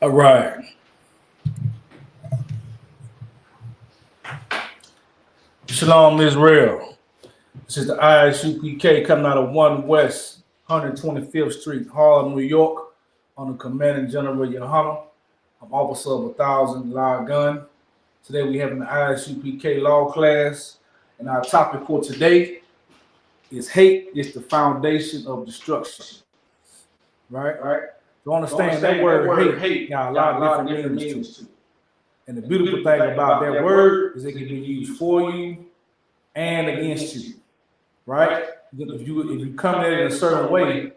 All right. Shalom, Israel. This is the Isupk coming out of 1 West 125th Street, Harlem, New York, on the Commanding General Yohana. I'm Officer of 1,000 Live Gun. Today we have an Isupk Law Class, and our topic for today is hate is the foundation of destruction. Right? To understand that word hate got a lot of different meanings to it. And the beautiful thing about that word is it can be used for you and against you. Right? If you come at it in a certain way,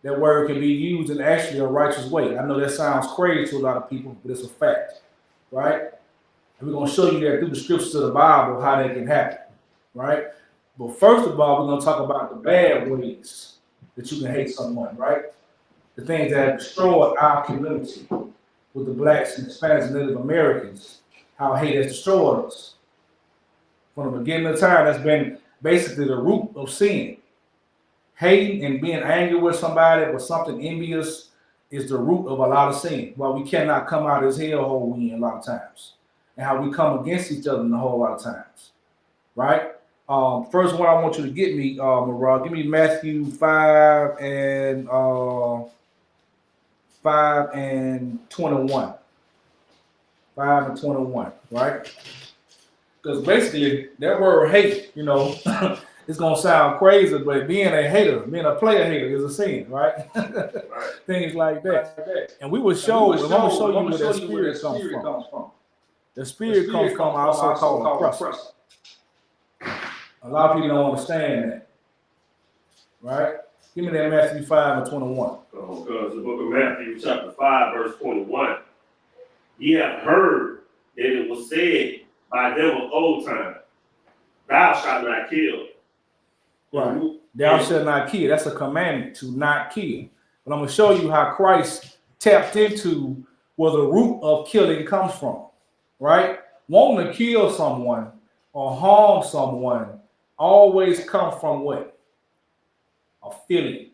that word can be used in actually a righteous way. I know that sounds crazy to a lot of people, but it's a fact. Right? And we're going to show you that through the scriptures of the Bible how that can happen. Right? But first of all, we're going to talk about the bad ways that you can hate someone, right? The things that have destroyed our community with the blacks and Hispanics and Native Americans, how hate has destroyed us. From the beginning of time, that's been basically the root of sin. Hating and being angry with somebody or something envious is the root of a lot of sin. Well, we cannot come out as hellhole we in a lot of times. And how we come against each other in a whole lot of times. Right? First one I want you to get me, Marah, give me Matthew 5 and 21. 5 and 21, right? Because basically that word hate, it's gonna sound crazy, but being a hater, being a player hater is a sin, right? Things like that. And we will show, I'm gonna show you where that spirit comes from. The spirit comes from also called oppressor. A lot of people don't understand that, right? Give me that Matthew 5 and 21. Because the book of Matthew, chapter 5, verse 21. Ye have heard that it was said by them of old time, thou shalt not kill. Right. Thou shalt not kill. That's a commandment to not kill. But I'm going to show you how Christ tapped into where the root of killing comes from, right? Wanting to kill someone or harm someone always comes from what? A feeling,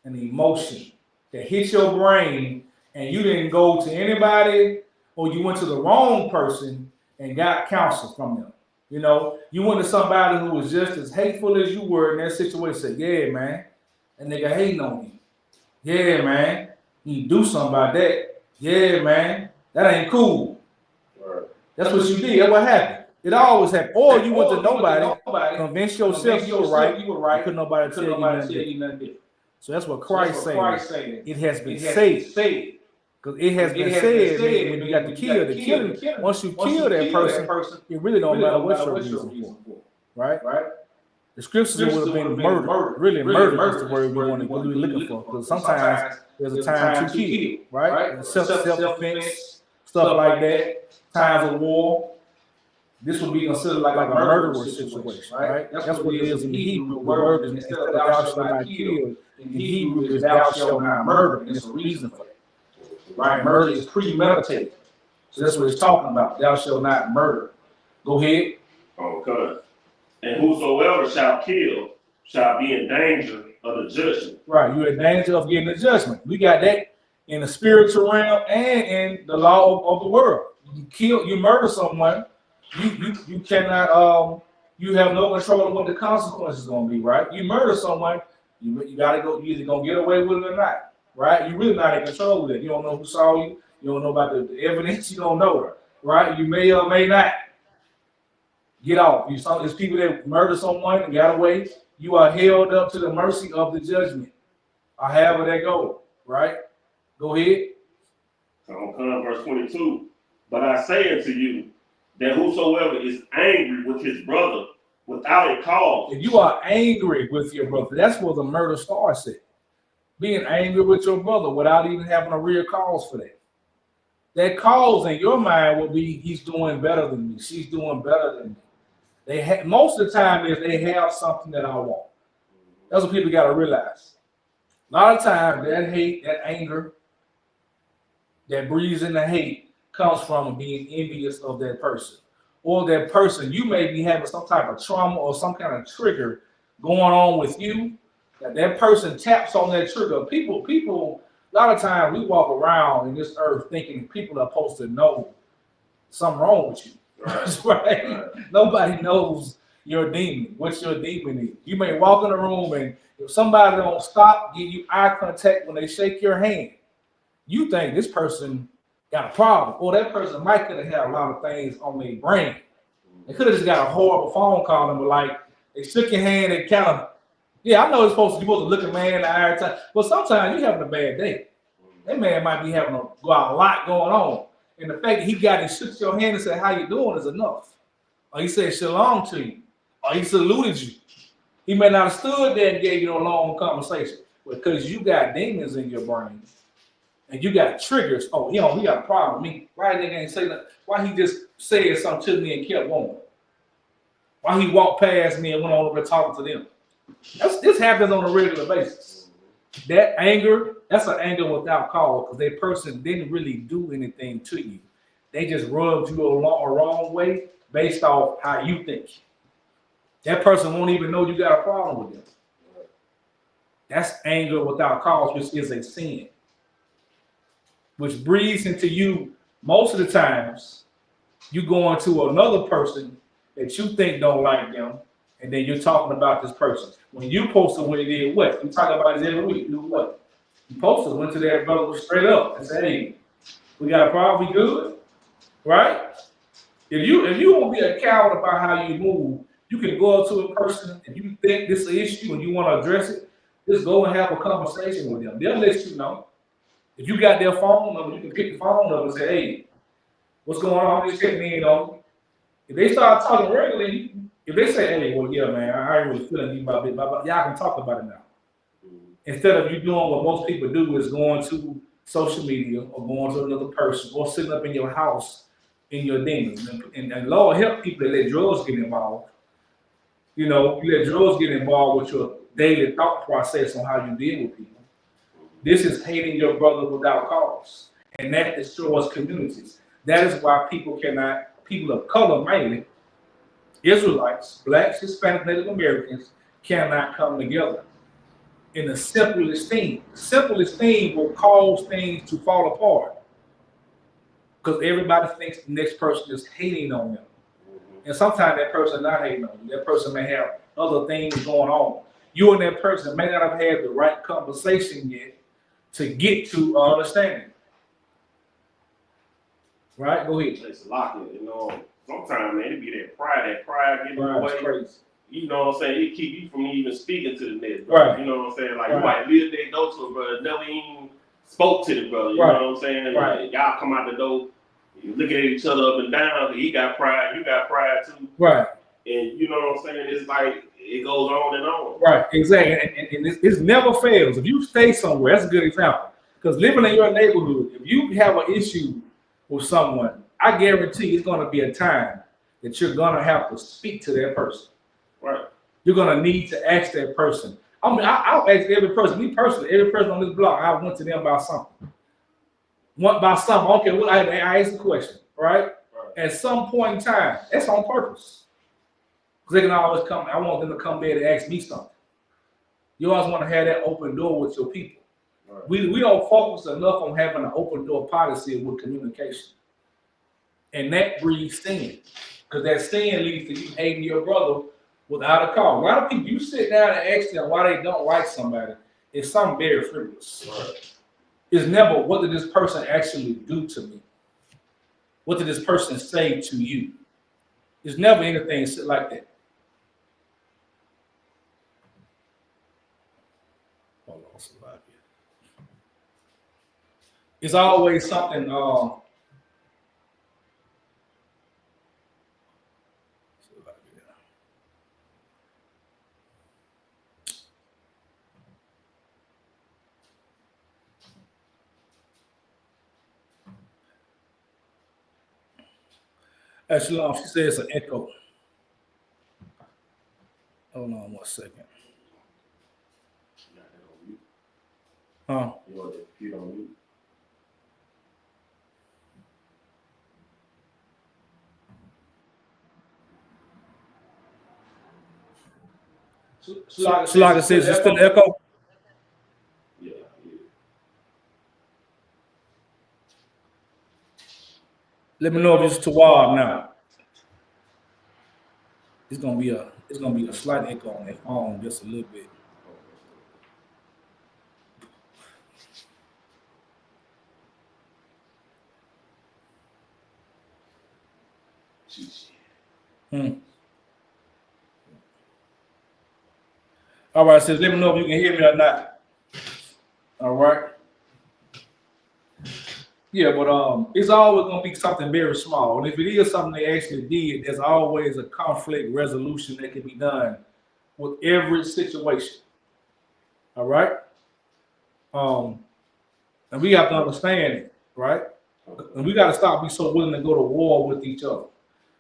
an emotion that hits your brain, and you didn't go to anybody or you went to the wrong person and got counsel from them. You went to somebody who was just as hateful as you were in that situation. Said, yeah, man, that nigga hating on me. Yeah, man, you do something about that. Yeah, man, that ain't cool. Right. That's what you did. That's what happened. It always happened. Or you went to nobody, convince yourself you were right. You couldn't nobody tell you nothing. So that's what Christ said. It has been said. Because it has been said when you got to kill the killing. Once you kill that person, it really don't matter what your reason for. Right? The scriptures would have been murder. Really, murder is the word we want to be looking for. Because sometimes there's a time to kill. Right? Self-defense, stuff like that. Times of war. This would be considered like a murderous situation, right? That's what it is in the Hebrew. The word is instead of thou shalt not kill, in the Hebrew is thou shalt not murder, and there's a reason for that. Right? Murder is premeditated. So that's what it's talking about. Thou shalt not murder. Go ahead. Okay. And whosoever shall kill shall be in danger of the judgment. Right. You're in danger of getting the judgment. We got that in the spiritual realm and in the law of the world. You murder someone. You cannot you have no control of what the consequences is gonna be, right? You murder someone, you gotta go, you either gonna get away with it or not, right? You really not in control of it. You don't know who saw you, you don't know about the evidence, you don't know, right? You may or may not get off. There's people that murder someone and got away, you are held up to the mercy of the judgment. Or however that go, right? Go ahead. So verse 22. But I say unto you, that whosoever is angry with his brother without a cause. If you are angry with your brother, that's where the murder starts at. Being angry with your brother without even having a real cause for that. That cause in your mind will be, he's doing better than me. She's doing better than me. Most of the time is they have something that I want. That's what people got to realize. A lot of times that hate, that anger, that breeds in the hate, comes from being envious of that person. Or that person, you may be having some type of trauma or some kind of trigger going on with you. That person taps on that trigger. People A lot of times we walk around in this earth thinking people are supposed to know something wrong with you. Right. Right? Nobody knows your demon, what your demon is. You may walk in a room and if somebody don't stop, give you eye contact when they shake your hand, you think this person got a problem. Or that person might could have had a lot of things on their brain. They could have just got a horrible phone call and were like, they shook your hand, they kind of, yeah, I know it's supposed to, you're supposed to look a man in the eye every time, but sometimes you having a bad day. That man might be having a lot going on. And the fact that he got and shook your hand and said, how you doing is enough. Or he said shalom to you. Or he saluted you. He may not have stood there and gave you a long conversation. But because you got demons in your brain and you got triggers, oh, you know, he got a problem with me. Why nigga ain't say that? Why he just said something to me and kept going? Why he walked past me and went on over talking to them? This happens on a regular basis. That anger, that's an anger without cause because that person didn't really do anything to you. They just rubbed you a wrong way based off how you think. That person won't even know you got a problem with them. That's anger without cause, which is a sin, which breeds into you most of the times. You go into another person that you think don't like them, and then you're talking about this person. When you posted when he did what? You talk about it every week. Do what? You posted, went to that brother straight up and said, hey, we got a problem, we good? Right? If you won't be a coward about how you move, you can go up to a person and you think this is an issue and you want to address it, just go and have a conversation with them. They'll let you know. If you got their phone number, you can pick the phone up and say, hey, what's going on? I'm just checking in on you. If they start talking regularly, if they say, hey, well, yeah, man, I ain't really feeling you about it, y'all can talk about it now. Instead of you doing what most people do is going to social media or going to another person or sitting up in your house in your demons. And Lord help people that let drugs get involved. You know, you let drugs get involved with your daily thought process on how you deal with people. This is hating your brother without cause. And that destroys communities. That is why people of color mainly, Israelites, blacks, Hispanic, Native Americans, cannot come together in the simplest thing. The simplest thing will cause things to fall apart because everybody thinks the next person is hating on them. And sometimes that person not hating on you. That person may have other things going on. You and that person may not have had the right conversation yet to get to understanding. Right? Go ahead. It's a lot, you know. Sometimes, man, it be that pride getting away. Crazy. You know what I'm saying? It keep you from even speaking to the next brother. Right. You know what I'm saying? Like, Right. You might live there, go to a brother, never even spoke to the brother. You Right. know what I'm saying? Right. Like, y'all come out the door, you looking at each other up and down. He got pride, you got pride too. Right. And you know what I'm saying? It's like, it goes on and on. Right, exactly. And it never fails. If you stay somewhere, that's a good example. Because living in your neighborhood, if you have an issue with someone, I guarantee it's going to be a time that you're going to have to speak to that person. Right. You're going to need to ask that person. I mean, I'll ask every person, me personally, every person on this block, I went to them about something. Okay, well, I asked the question, right? At some point in time, that's on purpose. Because they can always come, I want them to come there to ask me something. You always want to have that open door with your people. Right. We don't focus enough on having an open door policy with communication. And that breeds sin. Because that sin leads to you hating your brother without a cause. A lot of people, you sit down and ask them why they don't like somebody, it's something very frivolous. Right. It's never, what did this person actually do to me? What did this person say to you? It's never anything like that. Hold on, somebody. It's always something. Shalom, she says it's an echo. Hold on 1 second. Huh? You don't mute. Shalaga says it's still echo. Yeah. Let me know if it's too wild now. It's gonna be a slight echo on that phone, just a little bit. Hmm. All right, so let me know if you can hear me or not. All right. Yeah, but it's always gonna be something very small. And if it is something they actually did, there's always a conflict resolution that can be done with every situation. All right. Um, and we have to understand it, right? And we got to stop being so willing to go to war with each other.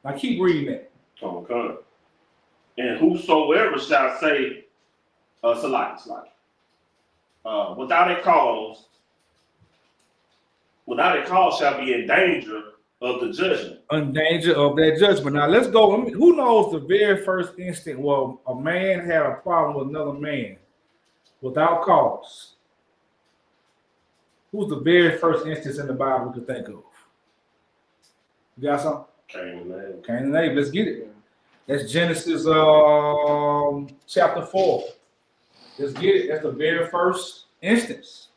Now keep reading that. Okay. And whosoever shall say, Salaki, without a cause shall be in danger of the judgment. In danger of that judgment. Now let's go. Who knows the very first instant where a man had a problem with another man without cause? Who's the very first instance in the Bible we could think of? You got something? Cain and Abel. Let's get it. That's Genesis chapter 4. Let's get it. That's the very first instance.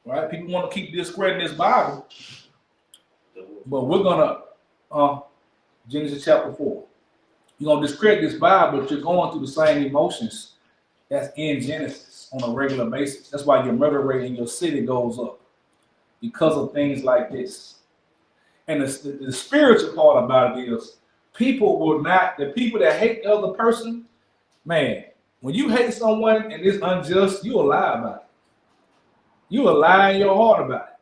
Right? People want to keep discrediting this Bible, but we're gonna Genesis chapter 4. You're gonna discredit this Bible, but you're going through the same emotions that's in Genesis on a regular basis. That's why your murder rate in your city goes up because of things like this. And the spiritual part about it is people will not, the people that hate the other person, man, when you hate someone and it's unjust, you will lie about it. You will lie in your heart about it.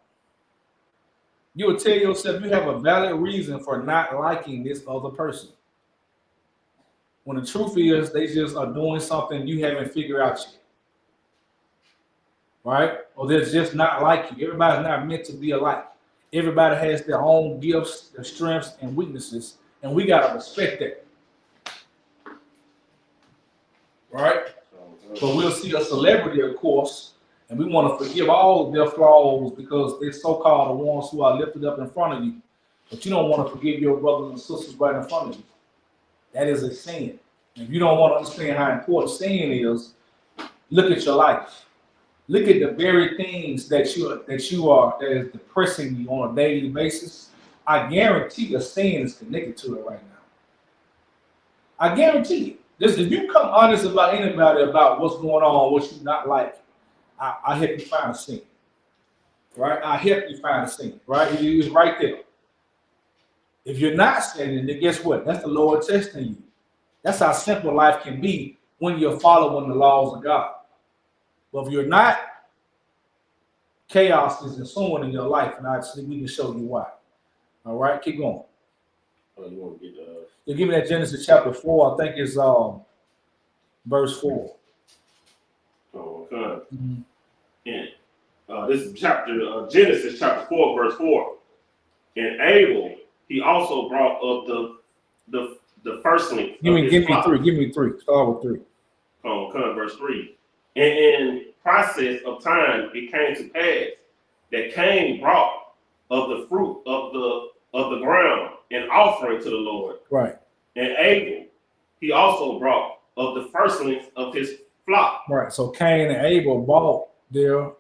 You will tell yourself you have a valid reason for not liking this other person. When the truth is, they just are doing something you haven't figured out yet. Right? Or they're just not like you. Everybody's not meant to be alike. Everybody has their own gifts, their strengths, and weaknesses, and we gotta respect that. Right? But we'll see a celebrity, of course, and we want to forgive all of their flaws because they're so-called the ones who are lifted up in front of you. But you don't want to forgive your brothers and sisters right in front of you. That is a sin. If you don't want to understand how important sin is, look at your life. Look at the very things that is depressing you on a daily basis. I guarantee a sin is connected to it right now. I guarantee you. If you come honest about anybody about what's going on, what you not like, I help you find a sin. Right? I help you find a sin. Right? It's right there. If you're not sinning, then guess what? That's the Lord testing you. That's how simple life can be when you're following the laws of God. But if you're not, chaos is ensuing in your life, and we can show you why. All right, keep going. You want to get you give me that Genesis chapter 4. I think it's verse 4. Oh, okay. Mm-hmm. And this is Genesis chapter 4, verse 4. And Abel, he also brought up the firstlings. Give me 3. Give me 3. Start with 3. Okay, verse 3. And in process of time, it came to pass that Cain brought of the fruit of the ground an offering to the Lord. Right. And Abel, he also brought of the firstlings of his flock. Right. So Cain and Abel brought their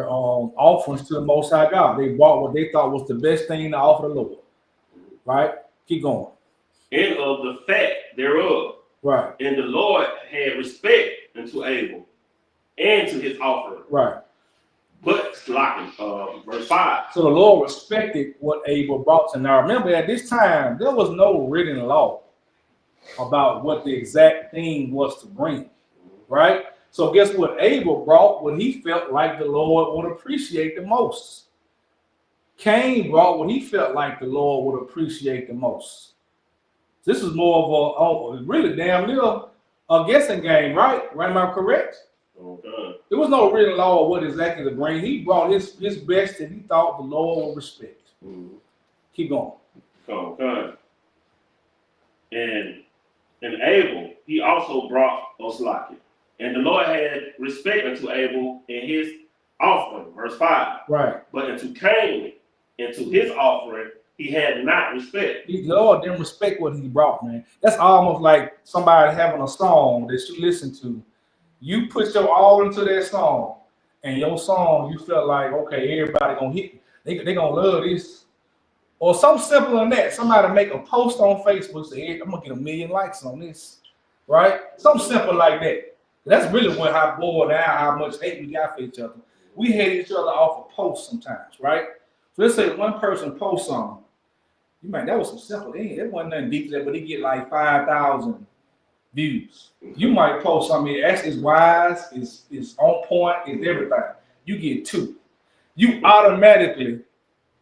offerings to the Most High God. They brought what they thought was the best thing to offer the Lord. Right. Keep going. And of the fat thereof. Right. And the Lord had respect unto Abel and to his offering. Right. But verse 5. So the Lord respected what Abel brought. And now remember, at this time, there was no written law about what the exact thing was to bring. Right? So guess what? Abel brought what he felt like the Lord would appreciate the most. Cain brought what he felt like the Lord would appreciate the most. This is more of a really damn near a guessing game, right? Right? Am I correct? Okay. There was no written law of what exactly to bring. He brought his best that he thought the Lord would respect. Mm-hmm. Keep going. Okay. And Abel, he also brought Oslaki. And the Lord had respect unto Abel and offering, verse 5. Right. But unto Cain, into his offering, he had not respect. The Lord didn't respect what he brought, man. That's almost like somebody having a song that you listen to. You put your all into that song, and your song, you felt like, okay, everybody gonna hit. They gonna love this. Or something simple than that. Somebody make a post on Facebook, say, I'm gonna get 1 million likes on this. Right? Something simple like that. That's really what how boiled down how much hate we got for each other. We hate each other off of posts sometimes, right? So let's say one person posts something. You might that was some simple thing. That wasn't nothing deep to that, but he get like 5,000 views. You might post something that is wise, is on point, is everything. You get 2. You automatically,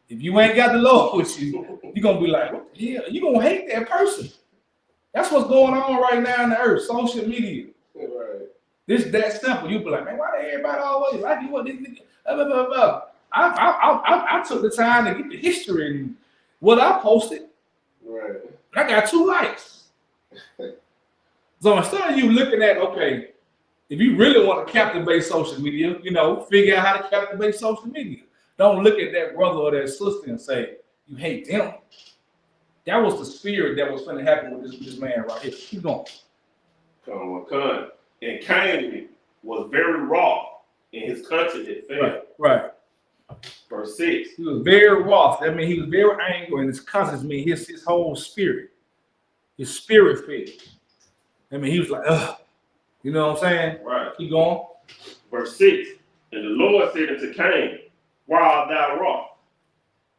if you ain't got the Lord with you, you're gonna be like, what the hell? You're gonna hate that person. That's what's going on right now in the earth, social media. Right. This that simple. You be like, man, why everybody always like you? What this nigga? Blah, blah, blah, blah. I took the time to get the history and what I posted. Right. I got 2 likes. So instead of you looking at, okay, if you really want to captivate social media, figure out how to captivate social media. Don't look at that brother or that sister and say, you hate them. That was the spirit that was going to happen with this man right here. Keep going. Come. And Cain was very wroth, and his conscience had failed. Right. Verse 6. He was very wroth. That means he was very angry, and his conscience means his whole spirit. His spirit failed. I mean, he was like, ugh. You know what I'm saying? Right. Keep going. Verse 6. And the Lord said unto Cain, why art thou wroth?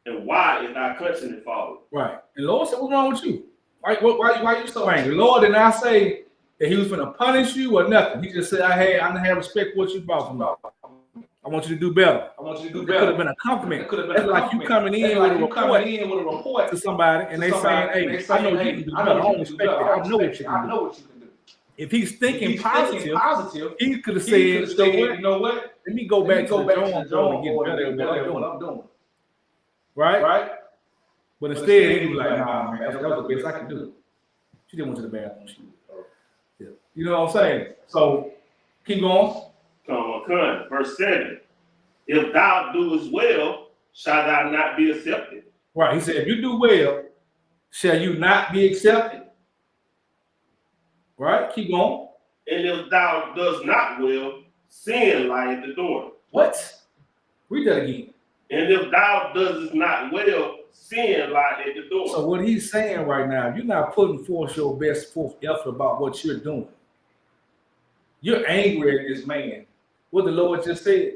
And why is thy conscience fallen? Right. And the Lord said, what's wrong with you? Why are you so angry? The Lord did not say that he was going to punish you or nothing. He just said, I didn't have respect for what you brought from me. I want you to do better. It could have been a compliment. It could have been like you coming in with a report to somebody and they saying, hey, I know you can do better. I don't respect it. I know what you can do. If he's thinking positive, he could have said, you know what? Let me go back to the drawing board and get better at what I'm doing. Right? But instead, he was like, nah, man, that was the best I could do. She didn't went to the bathroom. Yeah. You know what I'm saying? So, keep going. Come, verse 7. If thou doest well, shall thou not be accepted? Right. He said, if you do well, shall you not be accepted? Right? Keep going. And if thou does not well, sin lie at the door. What? Read that again. And if thou doest not well, sin lie at the door. So what he's saying right now, you're not putting forth your best effort about what you're doing. You're angry at this man. What the Lord just said.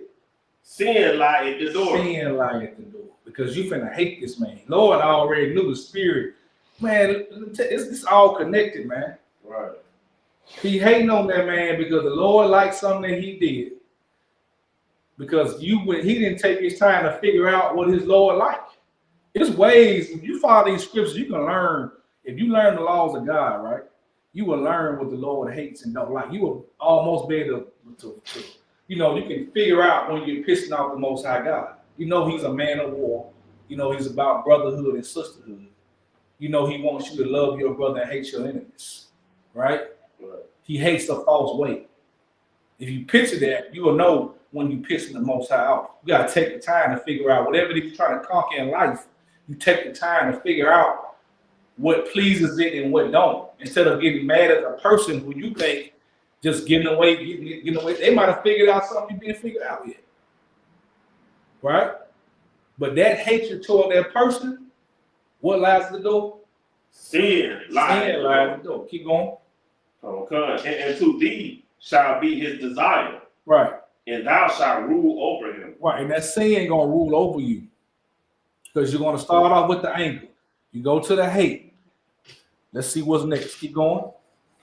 Sin lie at the door. Sin lie at the door. Because you finna hate this man. Lord already knew the spirit. Man, it's all connected, man. Right. He hating on that man because the Lord liked something that he did. Because he didn't take his time to figure out what his Lord liked. There's ways, when you follow these scriptures, you can learn. If you learn the laws of God, right, you will learn what the Lord hates and don't like. You will almost be able to you can figure out when you're pissing off the Most High God. He's a man of war. He's about brotherhood and sisterhood. He wants you to love your brother and hate your enemies, right? He hates the false way. If you picture that, you will know when you're pissing the Most High off. You got to take the time to figure out whatever you're trying to conquer in life. You take the time to figure out what pleases it and what don't. Instead of getting mad at a person who you think just getting away. They might have figured out something you didn't figure out yet. Right? But that hatred toward that person, what lies at the door? Sin lies at the door. Keep going. Okay. And to thee shall be his desire. Right. And thou shalt rule over him. Right. And that sin gonna rule over you. Because you're gonna start off with the anger. You go to the hate. Let's see what's next. Keep going.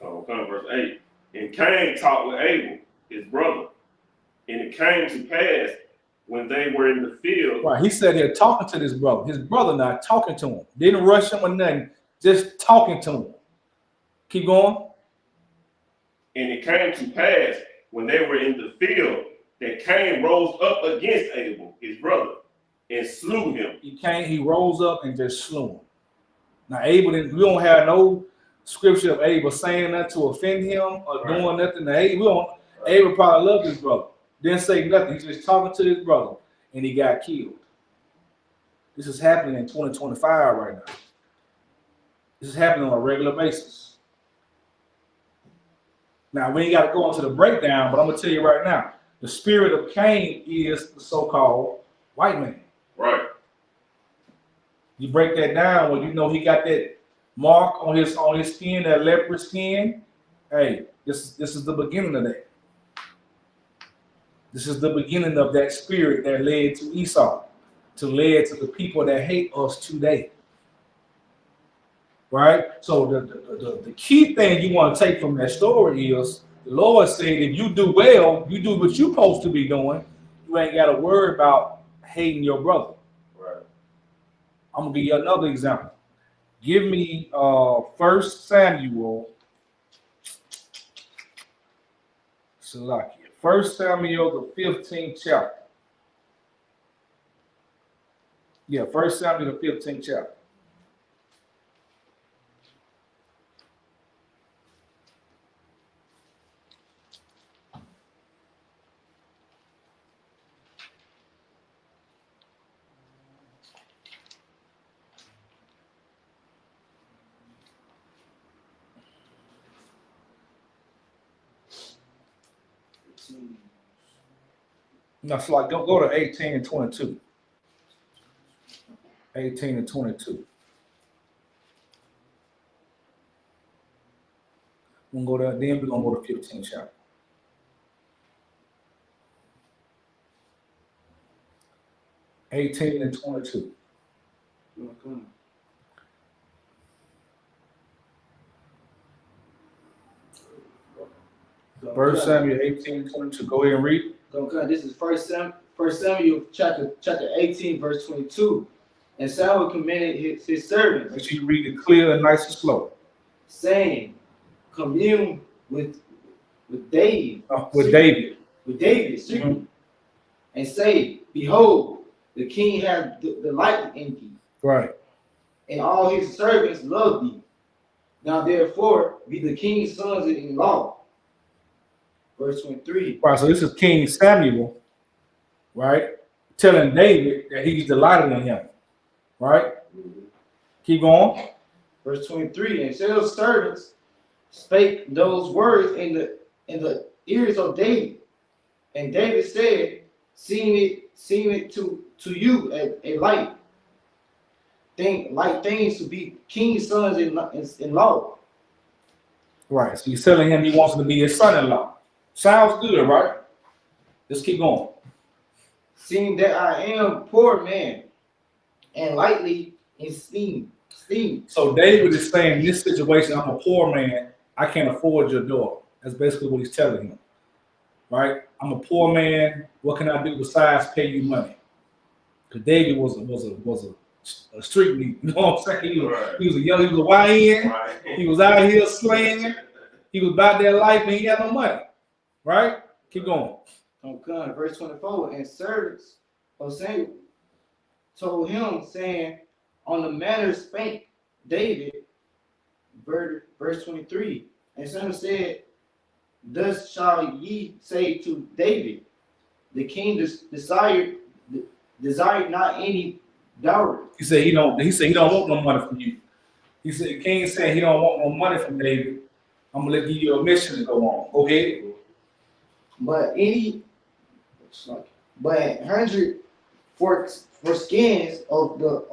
Okay, verse 8. And Cain talked with Abel, his brother. And it came to pass when they were in the field. Right. He said here talking to this brother. His brother not talking to him. Didn't rush him or nothing. Just talking to him. Keep going. And it came to pass when they were in the field that Cain rose up against Abel, his brother, and slew him. He rose up and just slew him. Now Abel we don't have no scripture of Abel saying that to offend him or doing nothing to Abel. Abel probably loved his brother. Didn't say nothing. He's just talking to his brother, and he got killed. This is happening in 2025 right now. This is happening on a regular basis. Now, we ain't got to go into the breakdown, but I'm going to tell you right now, the spirit of Cain is the so-called white man. Right. You break that down when you know he got that mark on his skin, that leopard skin. Hey, this is the beginning of that. This is the beginning of that spirit that led to Esau, led to the people that hate us today. Right? So the key thing you want to take from that story is the Lord said, if you do well, you do what you're supposed to be doing, you ain't got to worry about hating your brother. Right. I'm going to give you another example. Give me 1 Samuel. Salakia. 1 Samuel, the 15th chapter. Yeah, 1 Samuel, the 15th chapter. No, so like go to 18 and 22. 18 and 22. We're gonna go there, then we're gonna go to 15 chapter. (18 and 22). Okay. First Samuel 18 and 22. Go ahead and read. Okay, this is First Samuel chapter 18, verse 22. And Samuel commanded his servants. Make sure you read it clear and nice and slow. Saying, commune with David. With David. With David, mm-hmm. And say, behold, the king hath delighted in thee. Right. And all his servants love thee. Now therefore be the king's sons in law. Verse 23. Right, so this is King Samuel, right? Telling David that he's delighted in him. Right? Mm-hmm. Keep going. Verse 23. And Saul's servants spake those words in the ears of David. And David said, seeing it to you a light things to be king's sons in law. Right. So he's telling him he wants to be his son-in-law. Sounds good, right? Let's keep going. Seeing that I am poor man and lightly esteemed. So David is saying in this situation, I'm a poor man. I can't afford your daughter. That's basically what he's telling him. Right? I'm a poor man. What can I do besides pay you money? Because David was a street leader. You know what I'm saying? He was a YN. Right. He was out here slaying. He was about that life and he had no money. Right? Keep going. Okay, verse 24. And servants of Samuel told him, saying, on the matter spake David, verse 23. And Samuel said, thus shall ye say to David, the king desired not any dowry. He said he don't want no money from you. He said the king said he don't want no money from David. I'm gonna give you a mission to go on. Go ahead. But 100 for skins of the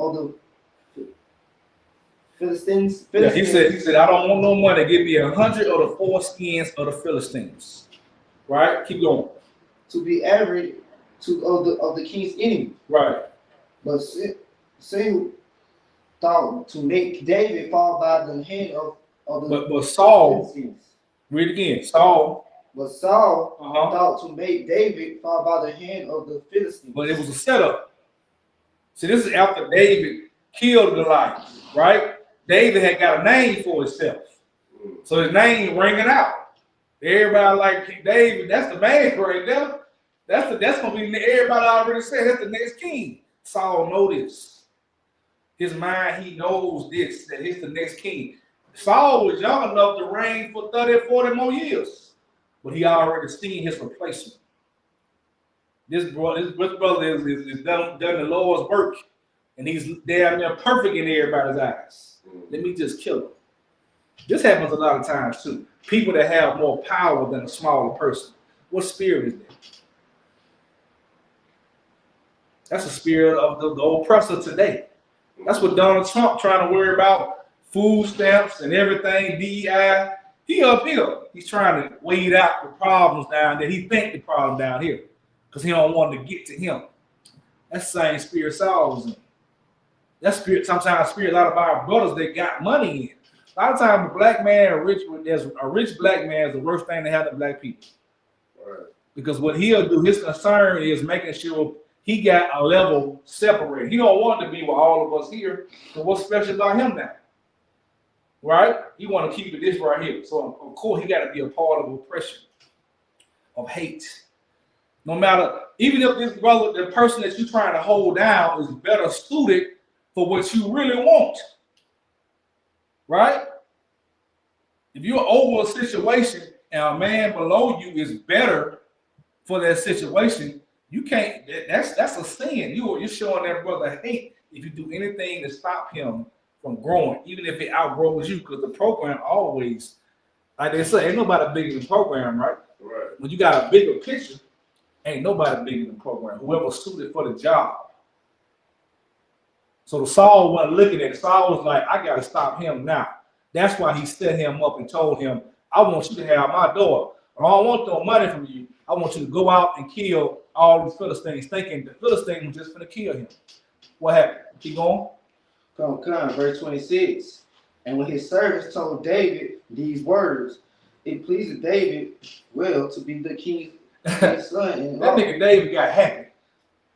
Philistines. Yeah, he said I don't want no money. Give me 100 of the foreskins of the Philistines. Right? Keep going. To be average of the king's enemy. Right. But Saul thought to make David fall by the hand of the but Saul. Philistines. Read again. Saul. But Saul thought to make David fall by the hand of the Philistines. But it was a setup. See, this is after David killed Goliath, right? David had got a name for himself. So his name ringing out. Everybody like David, that's the man right there. That's gonna be everybody already said that's the next king. Saul knows this. His mind, he knows this, that he's the next king. Saul was young enough to reign for 30, 40 more years. But he already seen his replacement. This brother is done the Lord's work, and he's damn near perfect in everybody's eyes. Let me just kill him. This happens a lot of times too. People that have more power than a smaller person. What spirit is that? That's the spirit of the oppressor today. That's what Donald Trump trying to worry about. Food stamps and everything, DEI. He up here. He's trying to weed out the problems down there. He think the problem down here because he don't want to get to him. That's the same spirit Saul was in. That spirit, sometimes spirit, a lot of our brothers, they got money in. A lot of times, a black man, there's a rich black man is the worst thing to happen to black people. Right. Because what he'll do, his concern is making sure he got a level separated. He don't want to be with all of us here. So what's special about him now? Right? He want to keep it this right here. So of course he got to be a part of oppression, of hate. No matter, even if this brother, the person that you're trying to hold down is better suited for what you really want. Right? If you're over a situation and a man below you is better for that situation, you can't. That's a sin. You're showing that brother hate if you do anything to stop him from growing, even if it outgrows you, because the program always, like they say, ain't nobody bigger than the program, right? Right. When you got a bigger picture, ain't nobody bigger than the program. Whoever's suited for the job. So the Saul wasn't looking at it. Saul was like, I got to stop him now. That's why he set him up and told him, I want you to have my daughter. I don't want no money from you. I want you to go out and kill all these Philistines, thinking the Philistines was just going to kill him. What happened? Keep going. Come, verse 26. And when his servants told David these words, it pleased David well to be the king's son. And that nigga David got happy.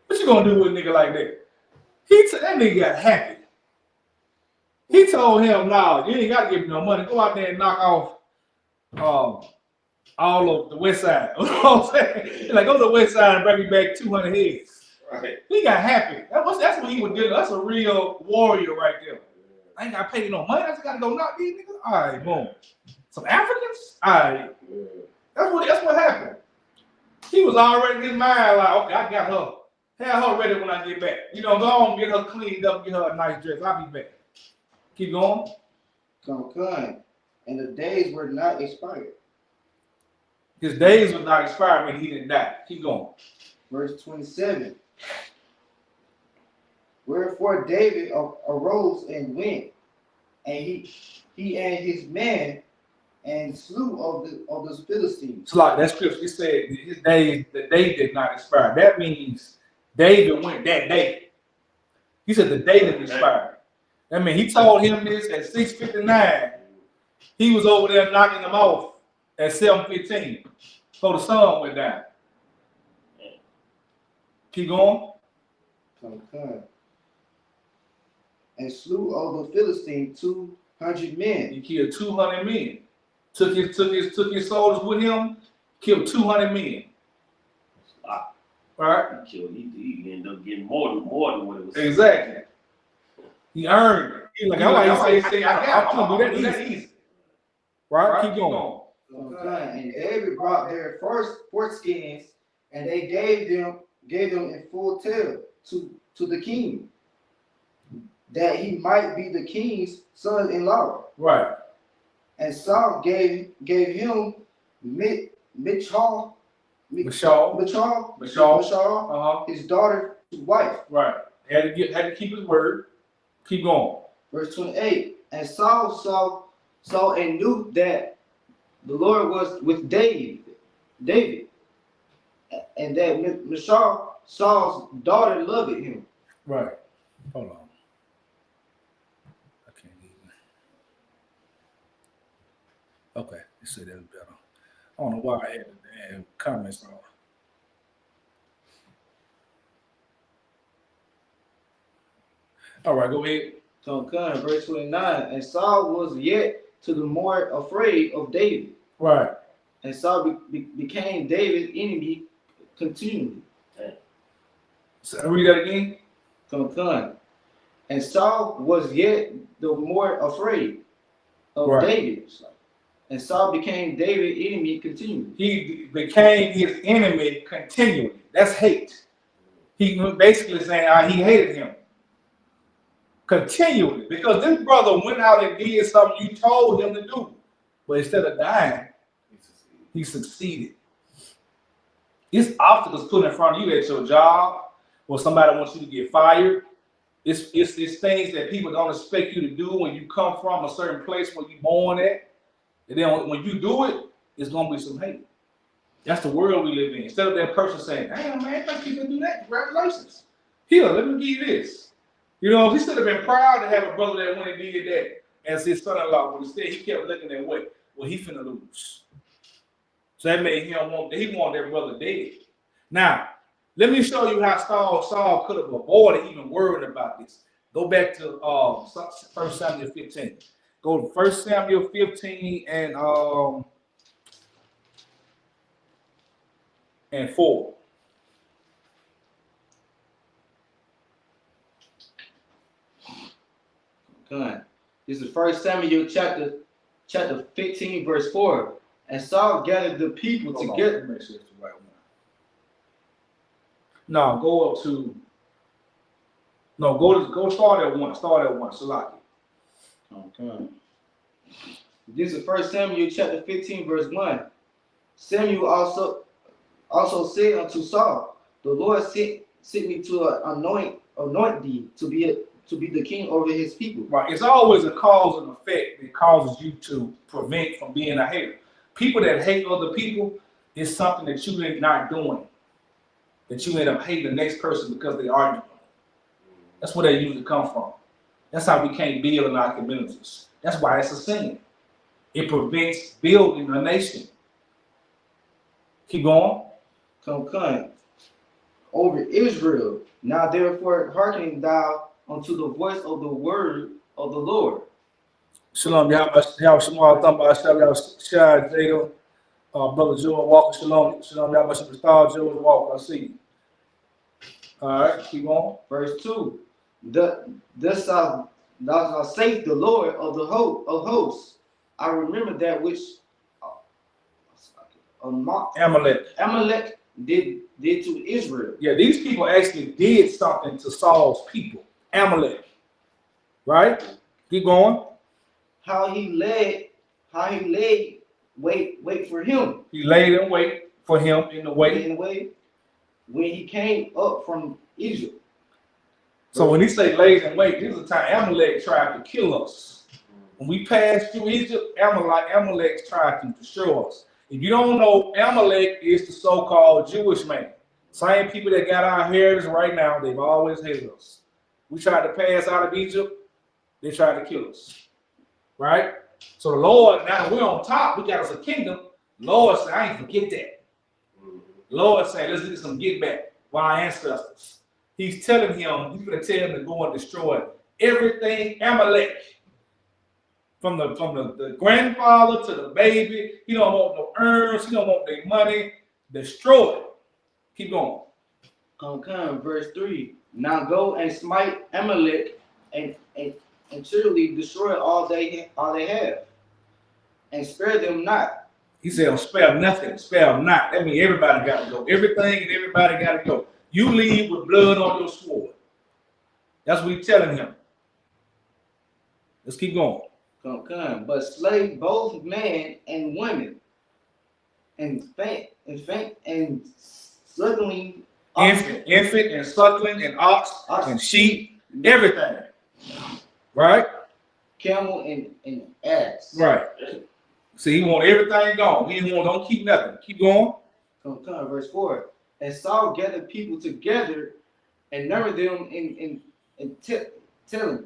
What you gonna do with a nigga like that? That nigga got happy. He told him, "No, you ain't gotta give me no money. Go out there and knock off all of the west side." You know what I'm saying? Like, go to the west side and bring me back 200 heads. Right. He got happy. That's what he would do. That's a real warrior right there. I ain't gotta pay you no money. I just gotta go knock these niggas. All right, boom. Some Africans? All right. Yeah. That's what happened. He was already in his mind like, okay, I got her. Have her ready when I get back. You know, go on, get her cleaned up, get her a nice dress. I'll be back. Keep going. Come, and the days were not expired. His days were not expired when he didn't die. Keep going. Verse 27. Wherefore David arose and went, and he and his men and slew of the Philistines. So like that scripture, it said his days, the day did not expire. That means David went that day. He said the day didn't expire. I mean, he told him this at 6:59. He was over there knocking them off at 7:15. So the sun went down. Keep going. Come. And slew of the Philistines 200 men. He killed 200 men. Took his soldiers with him. Killed 200 men. Wow. All right. He ended up getting more than what it was. Exactly. He earned it. He like, I can't do that easy. Right? Keep going. And David brought their first foreskins, and they gave them in full tale to the king, that he might be the king's son-in-law. Right. And Saul gave him Michal, his daughter, to wife. Right. Had to keep his word. Keep going. Verse 28. And Saul saw and knew that the Lord was with David, and that Michal, Saul's daughter, loved him. Right. Hold on. I can't even. Okay, you say that's better. I don't know why I had the damn comments on. All right, go ahead. Verse 29. And Saul was yet to the more afraid of David. Right. And Saul became David's enemy continually. So read that again. And Saul was yet the more afraid of David. And Saul became David's enemy continually. He became his enemy continually. That's hate. He basically saying he hated him continually because this brother went out and did something you told him to do. But instead of dying, he succeeded. It's obstacles put in front of you at your job, or somebody wants you to get fired. It's things that people don't expect you to do when you come from a certain place where you're born at. And then when you do it, it's going to be some hate. That's the world we live in. Instead of that person saying, damn, man, thank you for doing that. Congratulations. Here, let me give you this. You know, he should have been proud to have a brother that went and did that as his son-in-law, but instead he kept looking at what he finna lose. So that made him want that brother dead. Now, let me show you how Saul could have avoided even worrying about this. Go back to 1 Samuel 15. Go to 1 Samuel 15 and 4. Good. This is 1 Samuel chapter 15, verse 4. And Saul gathered the people together. Make sure it's the right one. No, go up to. No, go start at 1. Start at 1. Salaki. Okay. This is 1 Samuel chapter 15, verse 1. Samuel also said unto Saul, the Lord sent me to anoint thee to be the king over his people. Right. It's always a cause and effect that causes you to prevent from being a hater. People that hate other people is something that you ain't not doing. That you end up hating the next person because they argue. That's where they usually come from. That's how we can't build in our communities. That's why it's a sin. It prevents building a nation. Keep going. Come. Over Israel. Now therefore hearken thou unto the voice of the word of the Lord. Shalom, y'all. Shalom, Shad, Jada, Brother Joe Walker. Shalom, y'all. Must Star Joe Walker. I see you. All right, keep on. Verse 2. Thus thou sayest the Lord of hosts. I remember that which Amalek did to Israel. Yeah, these people actually did something to Saul's people. Amalek. Right? Keep going. How he laid wait for him. He laid in wait for him in the way. When he came up from Egypt. So when he say laid in wait, this is the time Amalek tried to kill us. When we passed through Egypt, Amalek tried to destroy us. If you don't know, Amalek is the so-called Jewish man. Same people that got our heritage right now, they've always hated us. We tried to pass out of Egypt, they tried to kill us. Right? So the Lord, now that we're on top, we got us a kingdom. Lord said, I ain't forget that. Lord said, let's get some get back for our ancestors. He's telling him, he's going to tell him to go and destroy everything Amalek. From the grandfather to the baby. He don't want no urns. He don't want their money. Destroy it. Keep going. Come, verse 3. Now go and smite Amalek and surely destroy all they have, and spare them not. He said, spare nothing, spare them not. That means everybody got to go. Everything and everybody got to go. You leave with blood on your sword. That's what he's telling him. Let's keep going. Come, but slay both men and women, and faint and suckling infant and suckling and ox and sheep, everything. Right? Camel and ass. Right. See, he want everything gone. He don't keep nothing. Keep going. Come, verse 4. And Saul gathered people together and numbered them in telling.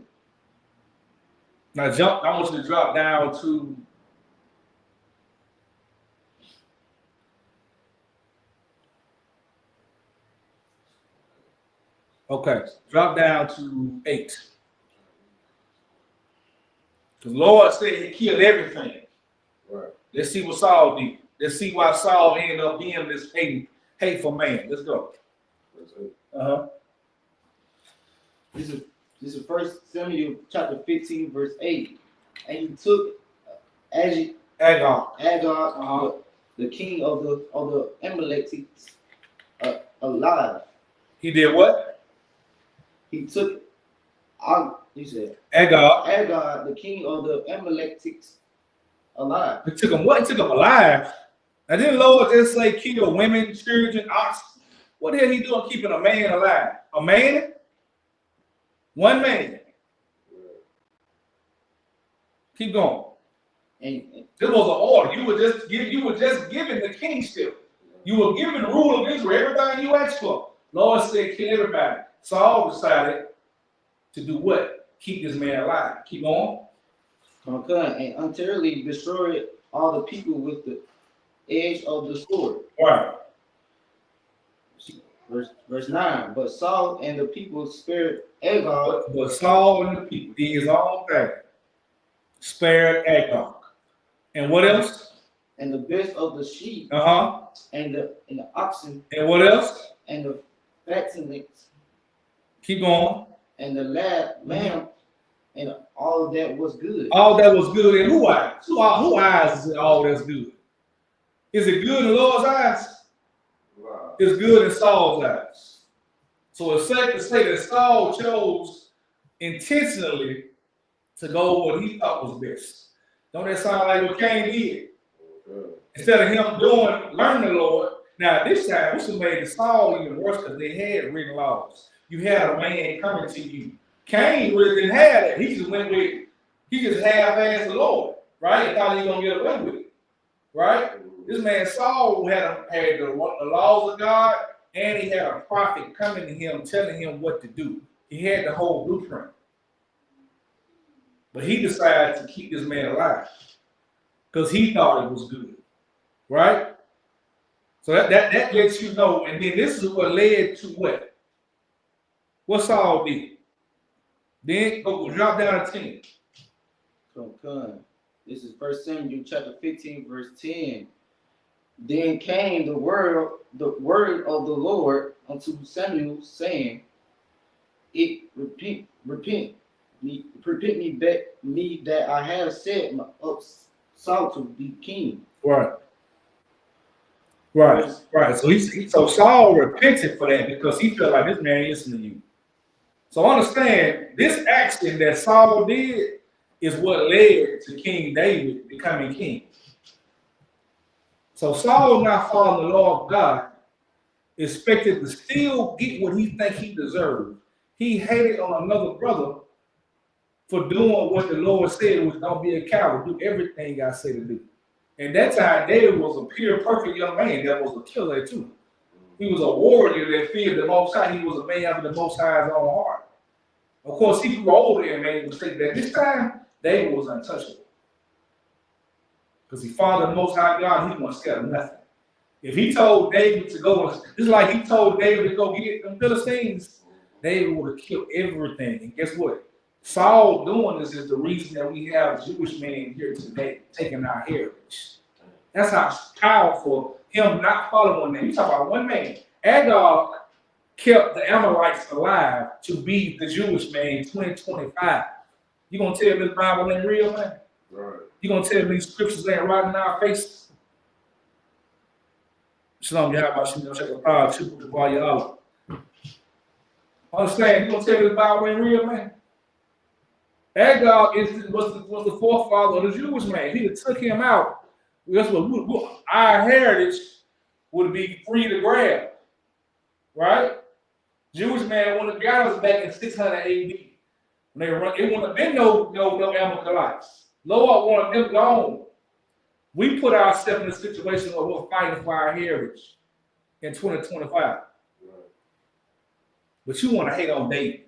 Now jump. I want you to drop down to drop down to 8. The Lord said he killed everything. Right. Let's see what Saul did. Let's see why Saul ended up being this hateful man. Let's go. This is 1 Samuel chapter 15, verse 8. And he took Agag, the king of the Amalekites, alive. He did what? He took. He said Agag. the king of the Amalekites, alive. He took him what? He took him alive. Now didn't the Lord just say kill women, children, oxen? What the hell he doing keeping a man alive? A man? One man. Keep going. And This was an order. You were just given the kingship. You were given the rule of Israel, everything you asked for. Lord said, kill everybody. Saul decided to do what? Keep this man alive. Keep going. and utterly destroyed all the people with the edge of the sword. Right. Verse 9. But Saul and the people spared Agag. But Saul and the people did his own thing. Spared Agag. And what else? And the best of the sheep. And the oxen. And what else? And the fattenings. Keep going. And the lamb. And all of that was good. All that was good in who eyes? Who eyes is all that's good? Is it good in the Lord's eyes? Wow. It's good in Saul's eyes. So it's safe to say that Saul chose intentionally to go what he thought was best. Don't that sound like what Cain did? Instead of him learning the Lord. Now this time, this made Saul even worse because they had written laws. You had a man coming to you. Cain really didn't have that. He just half-assed the Lord, right? He thought he was gonna get away with it, right? This man Saul had the laws of God, and he had a prophet coming to him, telling him what to do. He had the whole blueprint. But he decided to keep this man alive because he thought it was good, right? So that lets you know. And then this is what led to what? What Saul did. Then drop down to 10. This is 1 Samuel chapter 15, verse 10. Then came the word of the Lord unto Samuel, saying, repent me that I have set my Saul to be king. Right. So Saul repented for that because he felt like this man listening to you. So understand, this action that Saul did is what led to King David becoming king. So Saul, not following the law of God, expected to still get what he think he deserved. He hated on another brother for doing what the Lord said was don't be a coward, do everything I say to do. And that time, David was a pure, perfect young man that was a killer too. He was a warrior that feared the Most High. He was a man after the Most High's own heart. Of course, he grew older and made a mistake that this time, David was untouchable. Because he followed the Most High God, he wasn't scared of nothing. If he told David to go, just like he told David to go get them Philistines, David would have killed everything. And guess what? Saul doing this is the reason that we have Jewish men here today taking our heritage. That's how powerful him not following them. You talk about one man. Agag kept the Amorites alive to be the Jewish man in 2025. You gonna tell me this Bible ain't real, man? Right. You gonna tell me these scriptures ain't right in our faces? Shalom, Yahweh, Shalom, check the power, two while you're out. Understand? You gonna tell me this Bible ain't real, man? Agag was the forefather of the Jewish man. He took him out. That's what our heritage would be free to grab, right? Jewish man wouldn't have got us back in 600 AD. When they run, it wouldn't have been no Amalekites. Lord wanted them gone. We put ourselves in a situation where we're fighting for our heritage in 2025. Right. But you want to hate on David.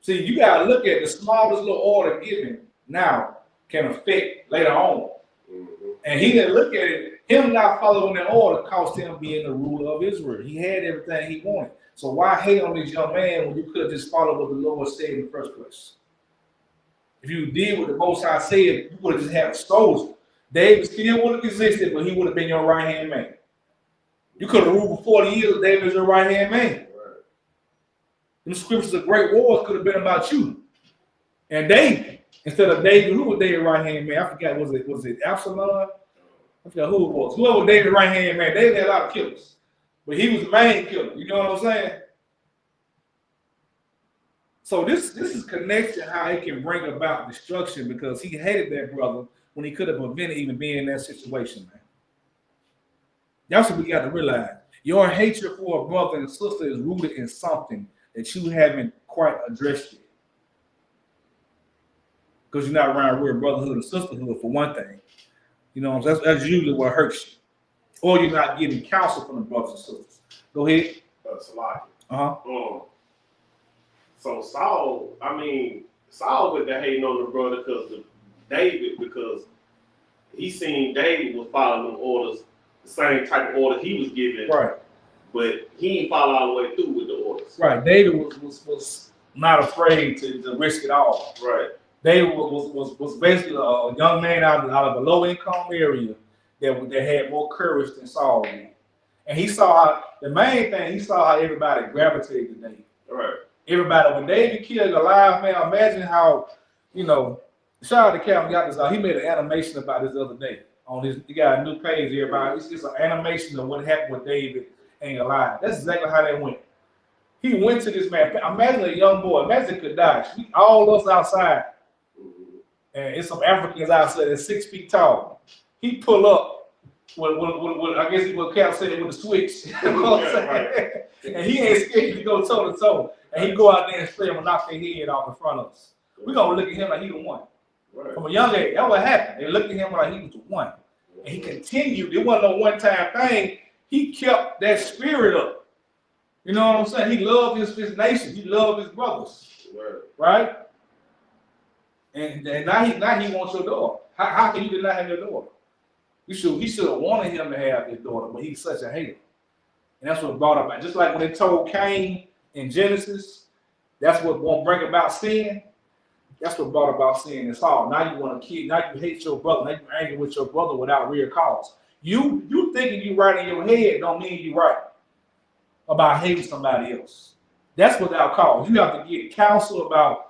See, you got to look at the smallest little order given now can affect later on. Mm-hmm. And he didn't look at it. Him not following that order cost him being the ruler of Israel. He had everything he wanted. So why hate on this young man when you could just follow what the Lord said in the first place? If you did what the Most High said, you would have just had a stolen. David still would have existed, but he would have been your right-hand man. You could have ruled for 40 years, David is your right-hand man. Right. Them scriptures of great wars could have been about you and David. instead of David, who was David's right hand man? I forgot. Was it Absalom? I forgot who it was. Whoever was David's right hand man, David had a lot of killers, but he was the main killer. You know what I'm saying? So this is connected how it can bring about destruction because he hated that brother when he could have prevented even being in that situation, man. That's what we got to realize. Your hatred for a brother and sister is rooted in something that you haven't quite addressed yet. Because you're not around real brotherhood and sisterhood for one thing. You know, that's usually what hurts you. Or you're not getting counsel from the brothers and sisters. Go ahead. So Saul was hating on the brother because he seen David was following them orders, the same type of order he was giving. Right. But he didn't follow all the way through with the orders. Right. David was not afraid to risk it all. Right. David was basically a young man out of a low income area that had more courage than Saul did. And he saw how everybody gravitated to David. Right. Everybody, when David killed Goliath, man, imagine how, shout out to Calvin got this out. He made an animation about this the other day on his. He got a new page, everybody. It's just an animation of what happened with David and Goliath. That's exactly how that went. He went to this man. Imagine a young boy. Imagine Kadash. All us outside, and it's some Africans outside that's 6 feet tall. He pull up with I guess he would Cap said with a switch. You know what I'm saying? And he ain't scared to go toe to toe. And he go out there and spray him and knock their head off in front of us. We're gonna look at him like he the one. Right. From a young age, that's what happened. They looked at him like he was the one. And he continued. It wasn't no one-time thing. He kept that spirit up. You know what I'm saying? He loved his nation. He loved his brothers. Right? And now he wants your daughter. How can you deny him your daughter? He should have wanted him to have his daughter, but he's such a hater. And that's what brought up. Just like when they told Cain in Genesis, that's what won't bring about sin. That's what brought about sin in Saul. Now you want to kill. Now you hate your brother. Now you're angry with your brother without real cause. You thinking you right in your head don't mean you right about hating somebody else. That's without cause. You have to get counsel about.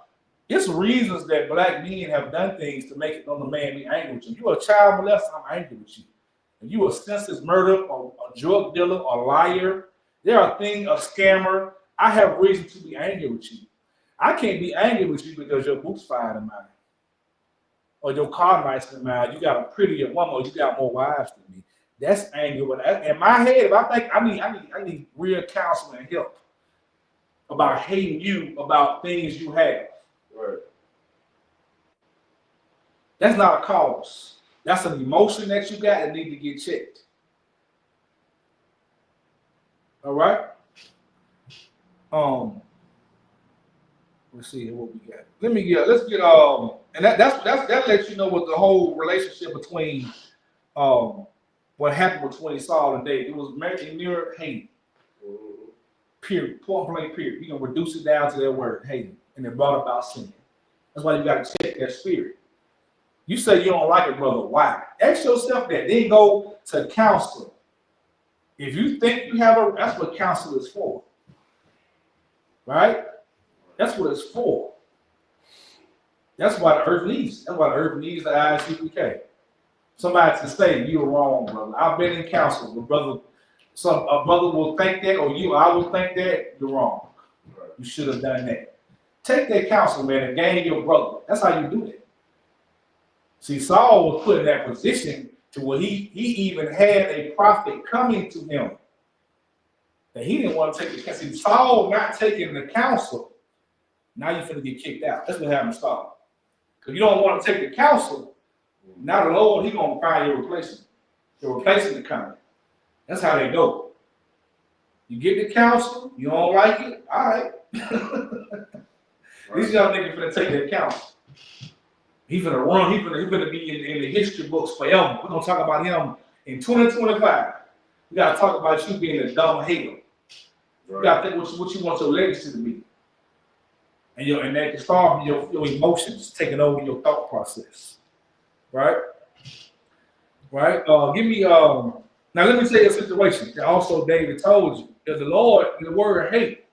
It's reasons that black men have done things to make it on the man be angry with you. You're a child molester, I'm angry with you. If you a senseless murderer, or a drug dealer, or liar, there are things, a scammer. I have reason to be angry with you. I can't be angry with you because your boots finer than mine, or your car nicer than mine. You got a prettier woman, or you got more wives than me. That's anger. But in my head, if I think I need real counseling and help about hating you about things you have. Right. That's not a cause. That's an emotion that you got that need to get checked. All right. Let's see here what we got. Let's get and that lets you know what the whole relationship between what happened between Saul and David. It was mere hate. Period. Point blank period. You can reduce it down to that word, hate, and it brought about sin. That's why you got to check that spirit. You say you don't like it, brother. Why? Ask yourself that. Then go to counselor. If you think you have that's what counsel is for. Right? That's what it's for. That's why the earth needs. That's why the earth needs the Isupk. Somebody to say you're wrong, brother. I've been in counsel, but brother, a brother will think that, or I will think that you're wrong. You should have done that. Take that counsel, man, and gain your brother. That's how you do it. See, Saul was put in that position to where he even had a prophet coming to him. And he didn't want to take the counsel. See, Saul not taking the counsel, now you're going to get kicked out. That's what happened to Saul. Because you don't want to take the counsel, now the Lord, he's going to find your replacement. Your replacement coming. That's how they go. You get the counsel, you don't like it, all right. These young niggas finna take their counsel. He's finna run, he's finna be in the history books forever. We're gonna talk about him in 2025. We gotta talk about you being a dumb hater. Right. You gotta think what you want your legacy to be. And that can start from your emotions taking over your thought process. Right? Right? Give me now let me tell you a situation that also David told you. That the Lord, the word hate,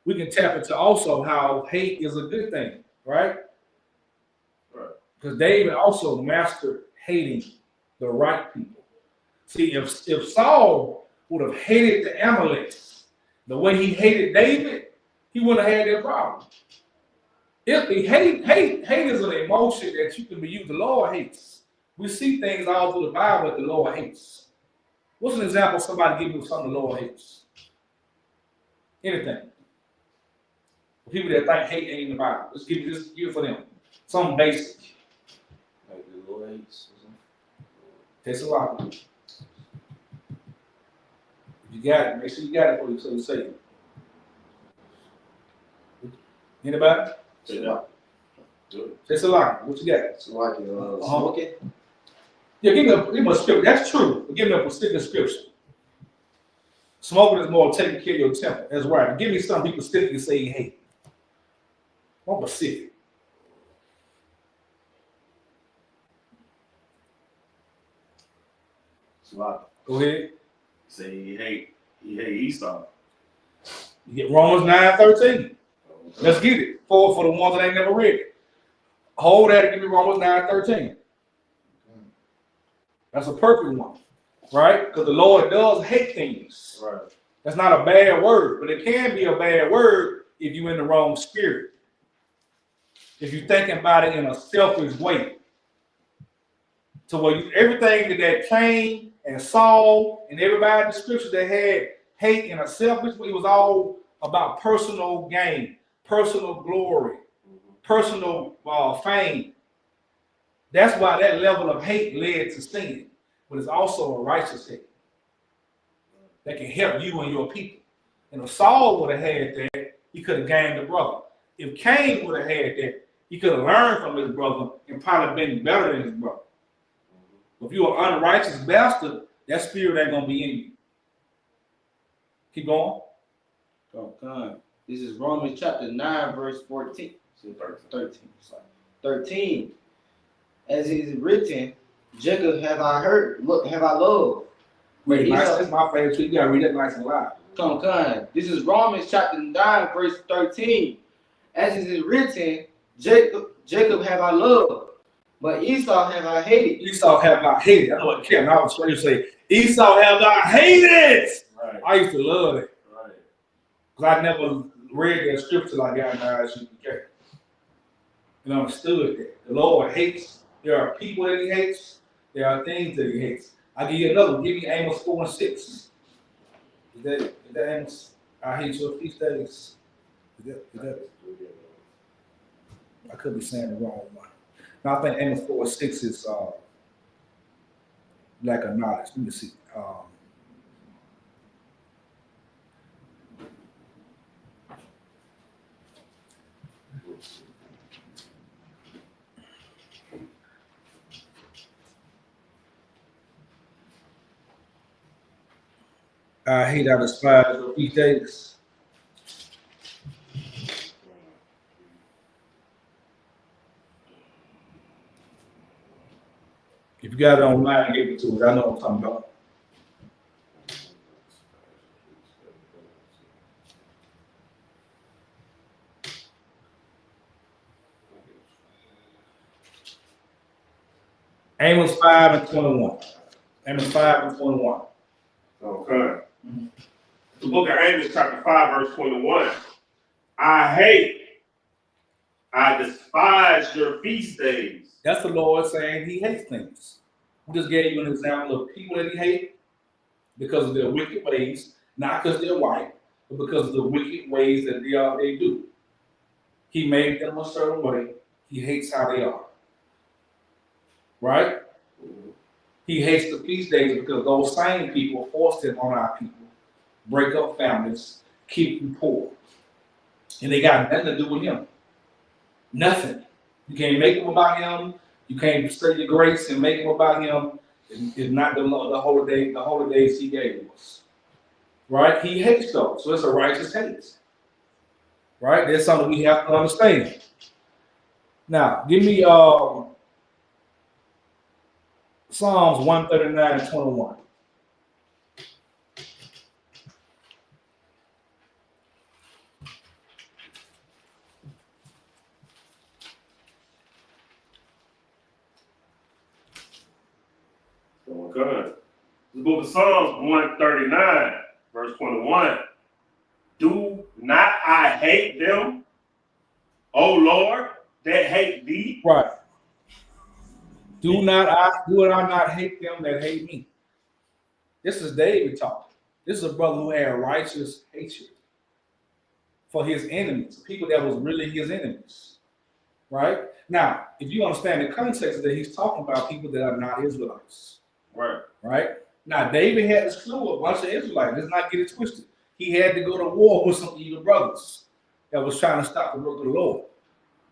we can tap into also how hate is a good thing, right? Because David also mastered hating the right people. See, if Saul would have hated the Amalekites the way he hated David, he wouldn't have had that problem. If the hate is an emotion that you can be used. The Lord hates. We see things all through the Bible that the Lord hates. What's an example of somebody giving you something the Lord hates? Anything. For people that think hate ain't in the Bible, let's give it for them. Something basic. Like the Lord hates. Takes a lot. You got it. Make sure you got it for you so you say it. Anybody? Takes a lot. What you got? So like smoking. Yeah, give me a scripture. That's true. But give me a specific scripture. Smoking is more taking care of your temper. That's right. Give me something people specifically say you hate. More specific. So Go ahead. say he hate Esau. You get Romans 9:13. Let's get it. For the ones that ain't never read it. Hold that and give me Romans 9:13. That's a perfect one. Right? Because the Lord does hate things. Right. That's not a bad word, but it can be a bad word if you're in the wrong spirit. If you're thinking about it in a selfish way. So everything that Cain and Saul and everybody in the scriptures that had hate in a selfish way, it was all about personal gain, personal glory, personal fame. That's why that level of hate led to sin. But it's also a righteous hate that can help you and your people. And if Saul would have had that, he could have gained a brother. If Cain would have had that, he could have learned from his brother and probably been better than his brother. If you're an unrighteous bastard, that spirit ain't going to be in you. Keep going. Okay. This is Romans chapter 9, verse 14. 13. As it is written, Jacob have I heard, look, have I loved. Wait, that's my favorite. You got to read that nice and loud. Come. This is Romans chapter 9, verse 13. As it is written, Jacob have I loved, but Esau have I hated. Esau have I hated. I know what Kevin, I was trying to say, Esau have I hated. Right. I used to love it. Right. Because I never read that scripture like I got in Isupk. And understood that. The Lord hates. There are people that he hates. There are things that he hates. I'll give you another one. Give me Amos 4:6. Is that Amos? I hate your feast days. Is that? I could be saying the wrong one. No, I think Amos 4:6 is lack of knowledge. Let me see. I hate I despise your feast days. If you got it online, give it to us. I know what I'm talking about. Amos 5:21. Amos 5:21. Okay. The book of Amos, chapter 5, verse 21. I despise your feast days. That's the Lord saying he hates things. We just gave you an example of people that he hates because of their wicked ways, not because they're white, but because of the wicked ways that they do. He made them a certain way. He hates how they are. Right? He hates the feast days because those same people forced it on our people. Break up families, keep them poor. And they got nothing to do with him. Nothing. You can't make them about him. You can't say your grace and make them about him. It's not the holidays he gave us. Right? He hates those. So it's a righteous hate. Right? That's something we have to understand. Now, give me Psalms 139:21. Okay. The book of Psalms 139, verse 21. Do not I hate them, O Lord, that hate thee? Right. Do I not hate them that hate me? This is David talking. This is a brother who had righteous hatred for his enemies, people that was really his enemies. Right? Now, if you understand the context that he's talking about people that are not Israelites. Right. Right? Now, David had to slew a bunch of Israelites. Let's not get it twisted. He had to go to war with some evil brothers that was trying to stop the work of the Lord.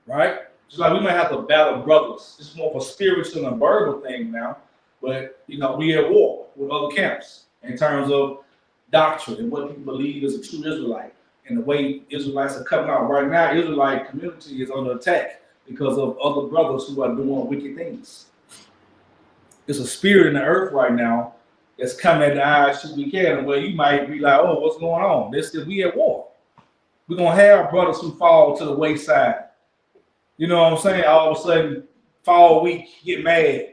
Right? Just like we might have to battle brothers. It's more of a spiritual and verbal thing now. But, you know, we at war with other camps in terms of doctrine and what people believe is a true Israelite. And the way Israelites are coming out right now, Israelite community is under attack because of other brothers who are doing wicked things. There's a spirit in the earth right now that's coming at the eyes should we can, where you might be like, oh, what's going on? This is we at war. We're gonna have brothers who fall to the wayside. You know what I'm saying? All of a sudden, fall week, get mad.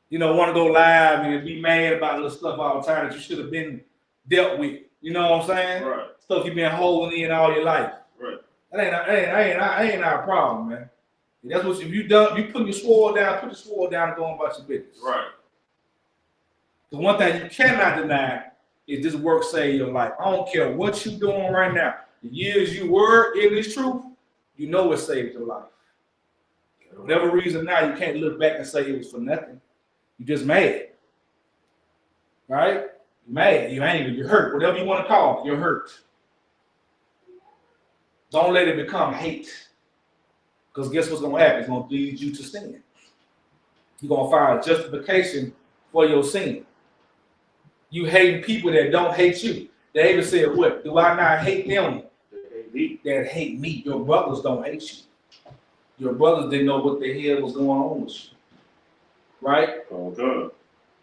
You know, want to go live and be mad about little stuff all the time that you should have been dealt with. You know what I'm saying? Right. Stuff you've been holding in all your life. Right. That ain't our problem, man. That's what you done. You put your sword down, put the sword down and go on about your business. Right. The one thing you cannot deny is this work save your life. I don't care what you're doing right now. The years you were in this truth, you know it saved your life. For whatever reason now, you can't look back and say it was for nothing. You just mad. Right? You're mad, you're angry, you're hurt, whatever you want to call it, you're hurt. Don't let it become hate. Because guess what's going to happen? It's going to lead you to sin. You're going to find justification for your sin. You hating people that don't hate you. David said, what? Do I not hate them that hate me? Your brothers don't hate you. Your brothers didn't know what the hell was going on with you. Right? Okay.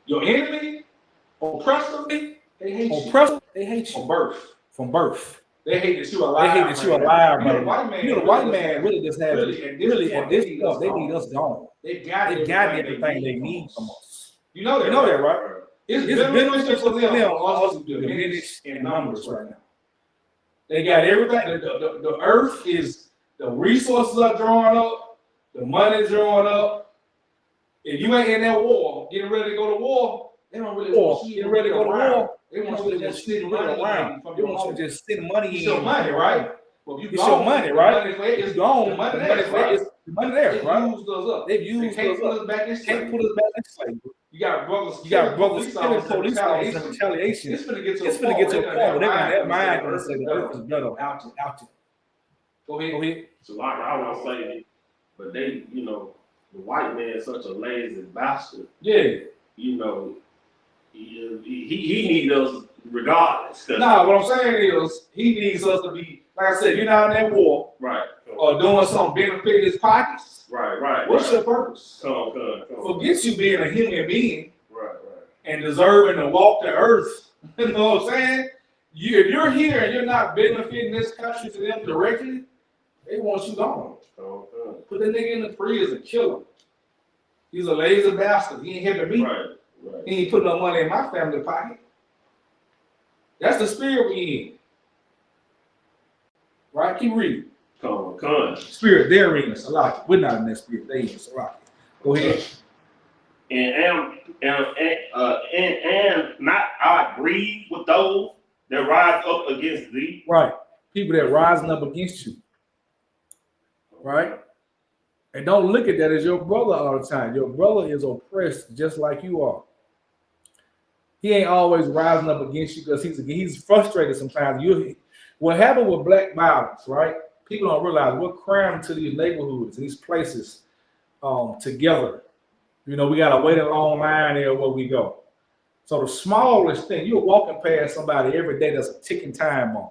Your enemy, oppressor, they hate you. They hate you. From birth. They hate that you alive. They hate that you alive, brother. You the white man really just have really at this stuff. They need us gone. They got everything they need from us. You know that, right? It's beneficial for them also to diminish in numbers right now. They got everything. The earth is, the resources are drawing up, the money's drawing up. If you ain't in that war, getting ready to go to war, they don't really want you getting ready to go to war. They want you to just sit around. They want you to just send money in. It's your money, right? Well, it's your money, right? It's gone. The money there, right? They've used us up. Can't put us back in slavery. You got brothers killing police officers in retaliation. It's gonna get to a point where their mind gonna say the earth is blood out there. Go ahead. So like I want to say, but they, you know, the white man is such a lazy bastard. Yeah. You know, he needs us regardless. Nah, what I'm saying is he needs us to be, like I said, you're not in that war. Right. Or doing something benefit his pockets. Right. What's your purpose? Come. Forget you being a human being. Right. And deserving to walk the earth. You know what I'm saying? If you're here and you're not benefiting this country to them directly, they want you gone. Put that nigga in the prison, kill him. He's a lazy bastard. He ain't helping me. Right. He ain't putting no money in my family pocket. That's the spirit we in. Right? Keep reading. Come. Spirit, they're in us a lot. We're not in that spirit. They in us a lot. Go ahead. And not I grieve with those that rise up against thee. Right. People that rising up against you. Right? And don't look at that as your brother all the time. Your brother is oppressed just like you are. He ain't always rising up against you because he's frustrated sometimes. What happened with black violence, right? People don't realize we're crammed to these neighborhoods, these places together. You know, we got to wait a long line there where we go. So the smallest thing, you're walking past somebody every day that's a ticking time bomb.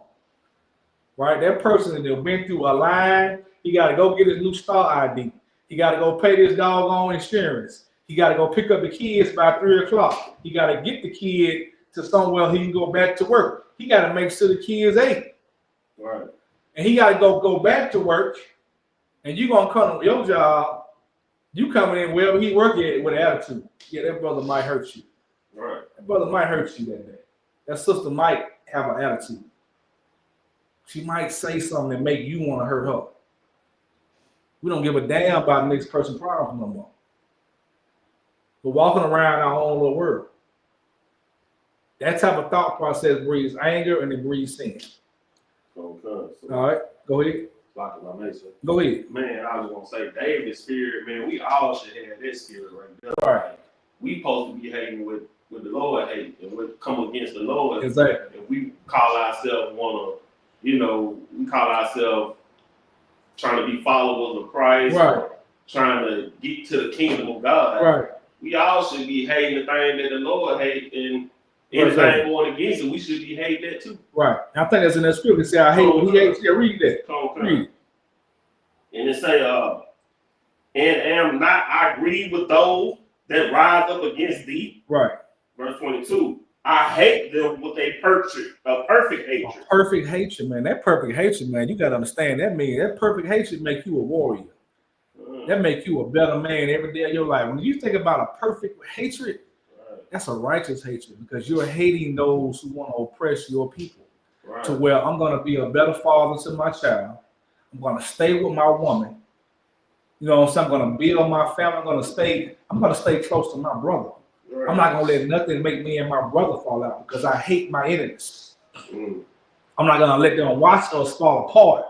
Right? That person that been through a line, he got to go get his new star ID. He got to go pay this doggone insurance. He got to go pick up the kids by 3 o'clock. He got to get the kid to somewhere he can go back to work. He got to make sure the kids ate. Right. And he got to go back to work. And you going to come to your job. You coming in wherever he work at with an attitude. Yeah, that brother might hurt you. Right. That brother might hurt you that day. That sister might have an attitude. She might say something that make you want to hurt her. We don't give a damn about the next person's problems no more. We're walking around our own little world. That type of thought process breeds anger and it breeds sin. Okay. So, All right, go ahead. like if I may say. Go ahead. Man, I was gonna say David's spirit, man, we all should have that spirit right there. Right. We supposed to be hating with the Lord hate and we come against the Lord. Exactly. And we call ourselves we call ourselves trying to be followers of Christ, Right. trying to get to the kingdom of God. Right. We all should be hating the thing that the Lord hates, and anything going against it, we should be hating that too. Right. I think that's in that scripture. Say, I hate what he hates. Yeah, read that. Okay. Read it. And it say, and am not I grieved with those that rise up against thee? Right. Verse 22. I hate them with a perfect hatred. Perfect hatred, man. That perfect hatred, man. You gotta understand that means that perfect hatred make you a warrior. That make you a better man every day of your life. When you think about a perfect hatred, that's a righteous hatred because you're hating those who want to oppress your people. Right. To where I'm gonna be a better father to my child. I'm gonna stay with my woman. You know what I'm saying? I'm gonna build my family. I'm gonna stay close to my brother. Right. I'm not gonna let nothing make me and my brother fall out because I hate my enemies. I'm not gonna let them watch us fall apart.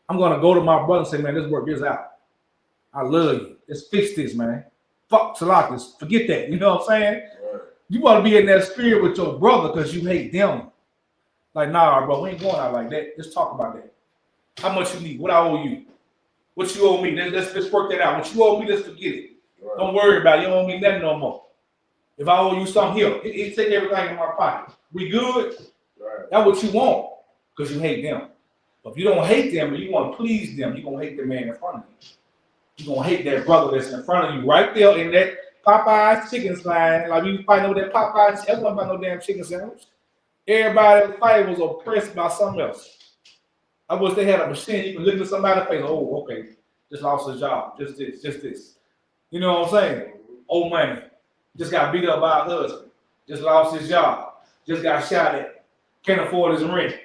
I'm gonna go to my brother and say, man, let's work this out. I love you. Let's fix this, man. Fuck Salakas. Forget that. You know what I'm saying? Right. You want to be in that spirit with your brother because you hate them. Like, nah, bro, we ain't going out like that. Let's talk about that. How much you need? What I owe you? What you owe me? Let's work that out. What you owe me, let's forget it. Right. Don't worry about it. You don't owe me nothing no more. If I owe you something, here, it take everything in my pocket. We good? Right. That's what you want because you hate them. But if you don't hate them and you want to please them, you're going to hate the man in front of you. You're going to hate that brother that's in front of you right there in that Popeye's chicken line. Like you fighting over that Popeye's, everyone about no damn chicken sandwich. Everybody fighting was oppressed by something else. I wish they had a machine. You can look at somebody's face. Oh, okay. Just lost his job. Just this. You know what I'm saying? Old money. Just got beat up by a husband. Just lost his job. Just got shot at. Can't afford his rent.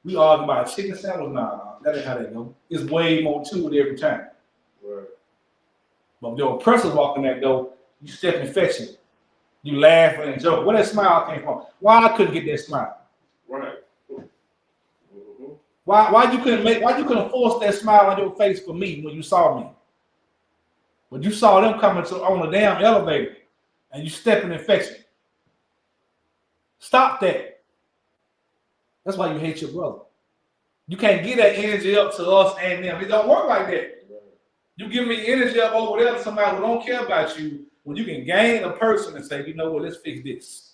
We argue about a chicken sandwich. Nah, that ain't how that go. It's way more to it every time. Right. But if your oppressor walking that door, you step and fetch it. You laugh and joke. Where that smile came from? Why I couldn't get that smile? Right. Why you couldn't force that smile on your face for me when you saw me? But you saw them coming on the damn elevator and you stepping and fetching. Stop that. That's why you hate your brother. You can't get that energy up to us and them. It don't work like that. You give me energy up over there to somebody who don't care about you when you can gain a person and say, you know what, let's fix this.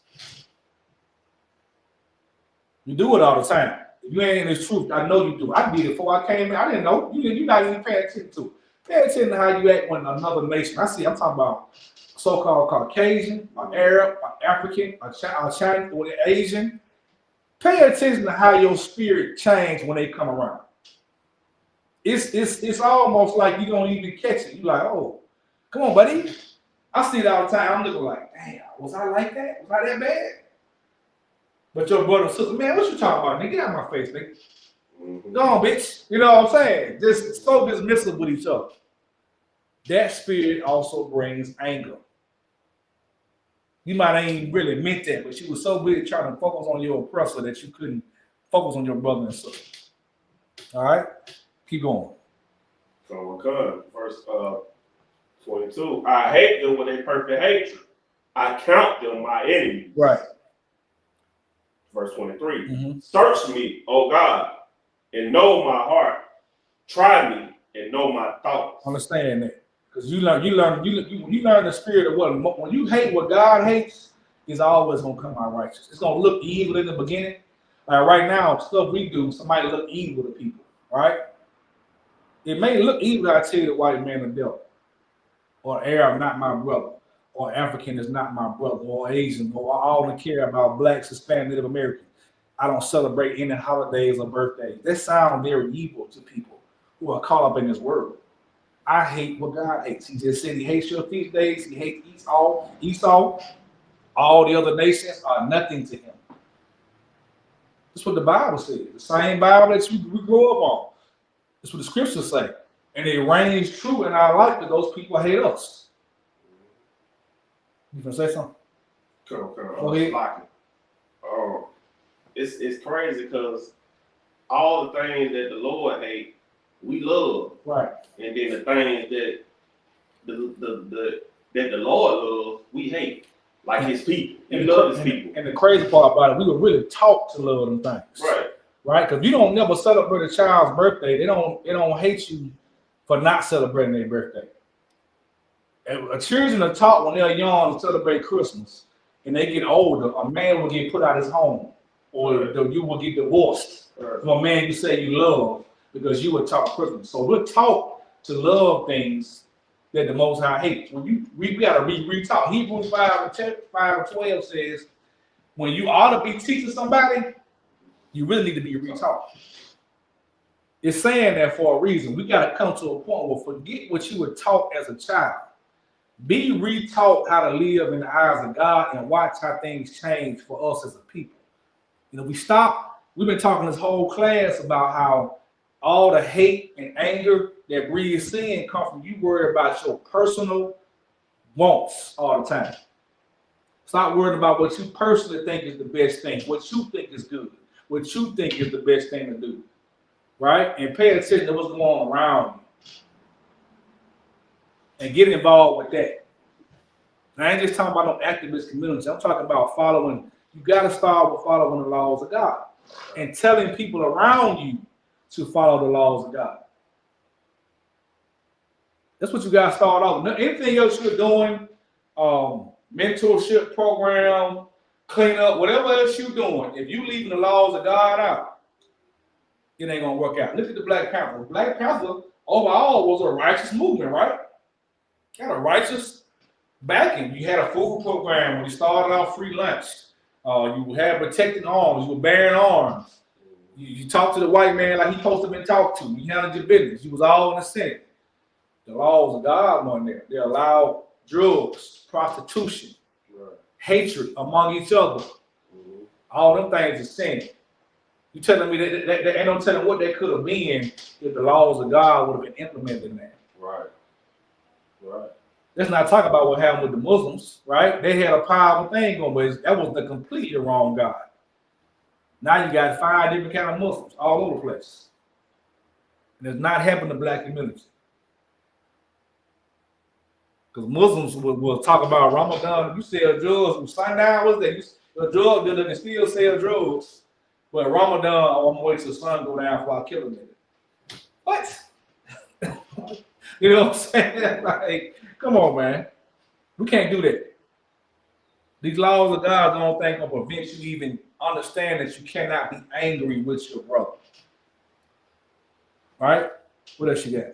You do it all the time. If you ain't in this truth, I know you do. I did it before I came in. I didn't know. You're not even paying attention to it. Pay attention to how you act when another nation. I'm talking about so-called Caucasian, or Arab, or African, or Chinese, or Asian. Pay attention to how your spirit changes when they come around. It's almost like you don't even catch it. You like, oh, come on, buddy. I see it all the time. I'm looking like, damn, was I like that? Was I that bad? But your brother and sister, man, what you talking about? Nigga, get out of my face, nigga. Go on, bitch. You know what I'm saying? Just so dismissive with each other. That spirit also brings anger. You might ain't really meant that, but you were so busy trying to focus on your oppressor that you couldn't focus on your brother and sister. All right? Keep going. So okay, verse 22. I hate them with a perfect hatred. I count them my enemies. Right. Verse 23. Mm-hmm. Search me, O God, and know my heart. Try me and know my thoughts. Understand that. Because you learn the spirit of what when you hate what God hates, it's always gonna come out righteous. It's gonna look evil in the beginning. Like right now, stuff we do, somebody look evil to people, right? It may look evil, I tell you the white man of devil, or Arab not my brother, or African is not my brother, or Asian, or I only care about blacks, Hispanic, Native American. I don't celebrate any holidays or birthdays. That sounds very evil to people who are caught up in this world. I hate what God hates. He just said he hates your feast days. He hates Esau. All the other nations are nothing to him. That's what the Bible says. The same Bible that we grew up on. That's what the scriptures say. And it reigns true in our life that those people hate us. You gonna say something? Go ahead. Oh, it's crazy because all the things that the Lord hates, we love. Right. And then the things that the Lord loves, we hate. Like his people. We love his people. And the crazy part about it, we were really taught to love them things. Right. Right? Because you don't never celebrate a child's birthday. They don't hate you for not celebrating their birthday. And children are taught when they're young to celebrate Christmas. And they get older, a man will get put out of his home. Or you will get divorced from a man you say you love because you were taught Christmas. So we're taught to love things that the Most High hates. When we gotta be retaught. Hebrews 5:12 says, when you ought to be teaching somebody, you really need to be retaught. It's saying that for a reason. We gotta come to a point where forget what you were taught as a child. Be retaught how to live in the eyes of God and watch how things change for us as a people. You know, we've been talking this whole class about how all the hate and anger that breeds sin come from you worried about your personal wants all the time. Stop worrying about what you personally think is the best thing, what you think is good, what you think is the best thing to do, right? And pay attention to what's going on around you and get involved with that. And I ain't just talking about no activist community. I'm talking about following. You got to start with following the laws of God and telling people around you to follow the laws of God. That's what you got to start off with. Anything else you're doing, mentorship program, clean up, whatever else you're doing, if you leaving the laws of God out, it ain't gonna work out. Look at the Black Panther. Black Panther overall was a righteous movement, right? Had a righteous backing. You had a food program when you started off free lunch. You had protecting arms. You were bearing arms. You talked to the white man like he supposed to have been talked to. You handled your business. You was all in the Senate. The laws of God weren't there. They allowed drugs, prostitution, hatred among each other. All them things are sin. You telling me that ain't no telling what they could have been if the laws of God would have been implemented in that. Right. Let's not talk about what happened with the Muslims, right? They had a powerful thing going, but that was the completely wrong God. Now you got 5 different kind of Muslims all over the place. And it's not helping the black community. Because Muslims will talk about Ramadan. You sell drugs. Sundown, what's that? You're a drug dealer can still sell drugs. But Ramadan, I'm gonna wait till the sun go down before I kill him. What? You know what I'm saying? Like, come on, man. We can't do that. These laws of God don't think will prevent you even understand that you cannot be angry with your brother. All right? What else you got?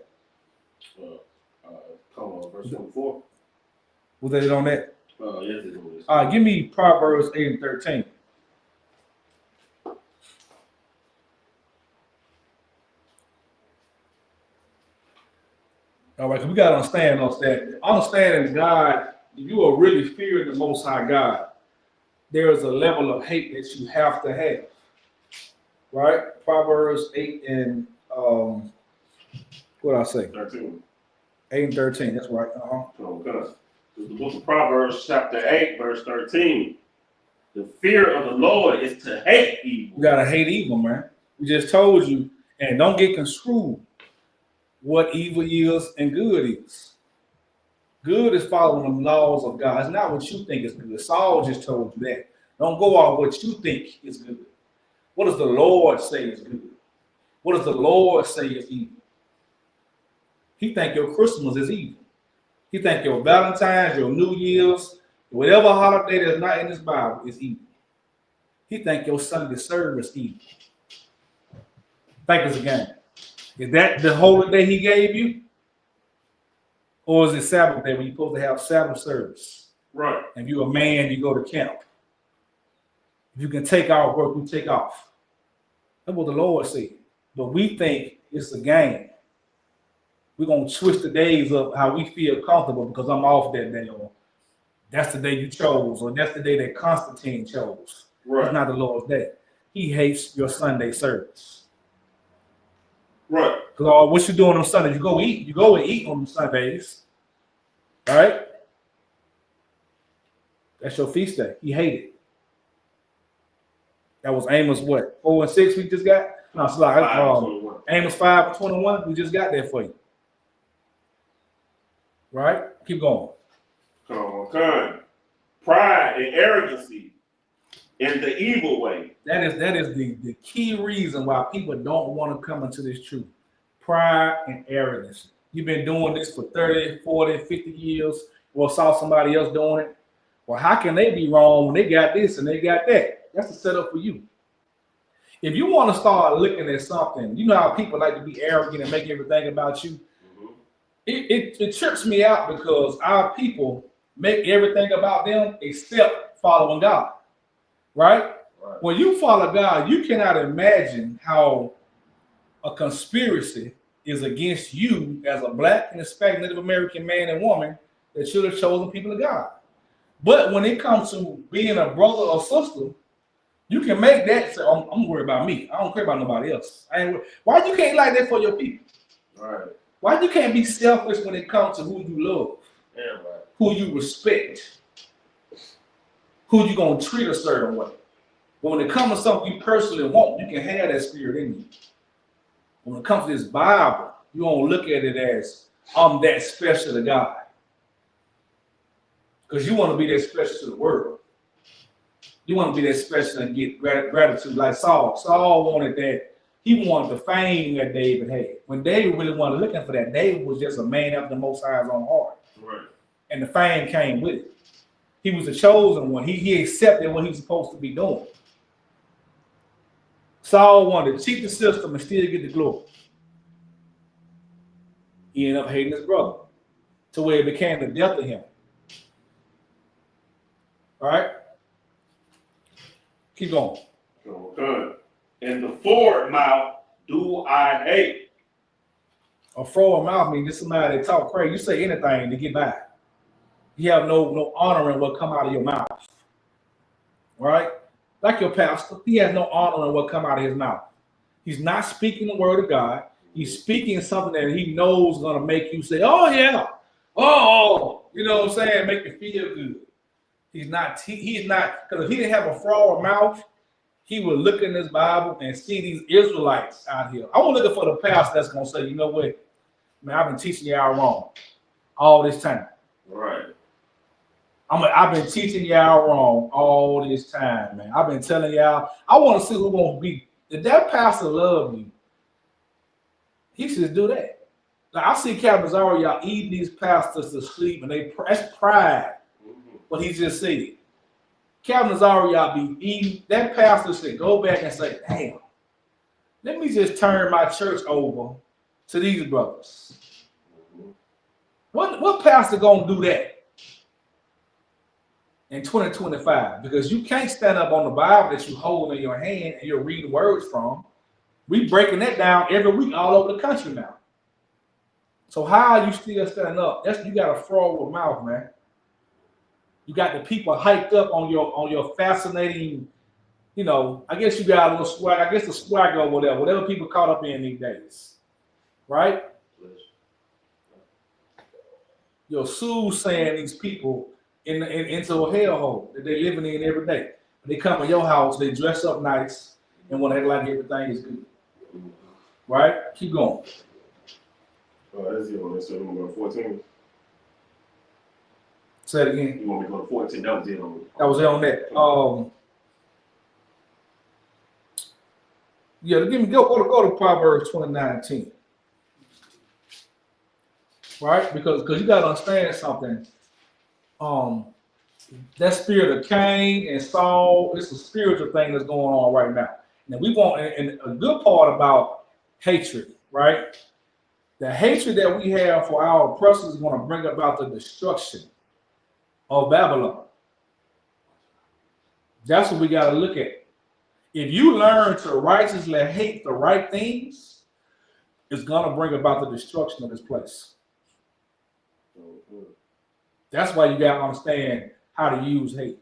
Come on, verse 24. Was that it on that? Yes, it is. All right, give me Proverbs 8 and 13. All right, because we got to understand that. Understanding God, if you are really fearing the Most High God, there is a level of hate that you have to have. Right? Proverbs 8 and, what did I say? 13. 8 and 13, that's right. Okay. The book of Proverbs, chapter 8, verse 13. The fear of the Lord is to hate evil. You gotta hate evil, man. We just told you, and don't get construed what evil is and good is. Good is following the laws of God. It's not what you think is good. Saul just told you that. Don't go off what you think is good. What does the Lord say is good? What does the Lord say is evil? He think your Christmas is evil. He think your Valentine's, your New Year's, whatever holiday that's not in this Bible is evil. He think your Sunday service is evil. Think it's a game. Is that the holy day he gave you? Or is it Sabbath day when you're supposed to have Sabbath service? Right. If you're a man, you go to camp. If you can take off work, you take off. That's what the Lord said. But we think it's a game. We're going to switch the days up how we feel comfortable because I'm off that day. Or That's the day you chose, or that's the day that Constantine chose. Right. It's not the Lord's day. He hates your Sunday service. Right. Because what you doing on Sundays? You go eat. You go and eat on Sundays. All right? That's your feast day. He hated it. That was Amos what? 4 and 6 we just got? No, it's like Amos 5 and 21. We just got there for you. Right? Keep going. Come on. Pride and arrogancy in the evil way. That is the key reason why people don't want to come into this truth. Pride and arrogance. You've been doing this for 30, 40, 50 years, or saw somebody else doing it. Well, how can they be wrong when they got this and they got that? That's the setup for you. If you want to start looking at something, you know how people like to be arrogant and make everything about you. Mm-hmm. It trips me out because our people make everything about them except following God. Right? When you follow God, you cannot imagine how a conspiracy is against you as a Black and Hispanic Native American man and woman that should have chosen people of God. But when it comes to being a brother or sister, you can make that say, I'm worried about me. I don't care about nobody else. Why you can't like that for your people? Right. Why you can't be selfish when it comes to who you love, who you respect, who you gonna treat a certain way? But when it comes to something you personally want, you can have that spirit in you. When it comes to this Bible, you don't look at it as I'm that special to God. Because you want to be that special to the world. You want to be that special and get gratitude like Saul. Saul wanted that. He wanted the fame that David had. When David really wasn't looking for that, David was just a man after the Most High's own heart. Right. And the fame came with it. He was the chosen one. He accepted what he was supposed to be doing. Saul wanted to cheat the system and still get the glory. He ended up hating his brother to where it became the death of him. All right? Keep going. Okay. And the forward mouth do I hate. A forward mouth means just somebody that talk crazy. You say anything to get by. You have no honor in what come out of your mouth. All right? Like your pastor, he has no honor in what come out of his mouth. He's not speaking the word of God. He's speaking something that he knows is going to make you say, oh, yeah. Oh, you know what I'm saying? Make you feel good. He's not, because if he didn't have a forward mouth, he would look in this Bible and see these Israelites out here. I was looking for the pastor that's going to say, you know what? Man, I've been teaching y'all wrong all this time. Right. I've been teaching y'all wrong all this time, man. I've been telling y'all. I want to see who won't be. If that pastor love you, he should do that. Like I see Captain y'all eating these pastors to sleep, and that's pride. What he just said. Captain y'all be eating. That pastor should go back and say, damn, let me just turn my church over to these brothers. What pastor gonna do that in 2025? Because you can't stand up on the Bible that you hold in your hand and you're reading words from. We breaking that down every week all over the country now. So how are you still standing up? You got a forward mouth, man. You got the people hyped up on your fascinating, you know, I guess you got a little swag. I guess the swag or whatever people caught up in these days. Right? You're soothsaying these people into a hellhole that they're living in every day. They come to your house, they dress up nice, and want to act like everything is good. Right? Keep going. Oh, that's it. So we're going to go to 14. Say it again. You want me to go to 14? That was it on. That was it on that. Yeah, go to Proverbs 29:10. Right? Because you gotta understand something. That spirit of Cain and Saul, it's a spiritual thing that's going on right now. Now we want, and a good part about hatred, right? The hatred that we have for our oppressors is going to bring about the destruction of Babylon. That's what we got to look at. If you learn to righteously hate the right things, it's going to bring about the destruction of this place. That's why you got to understand how to use hate.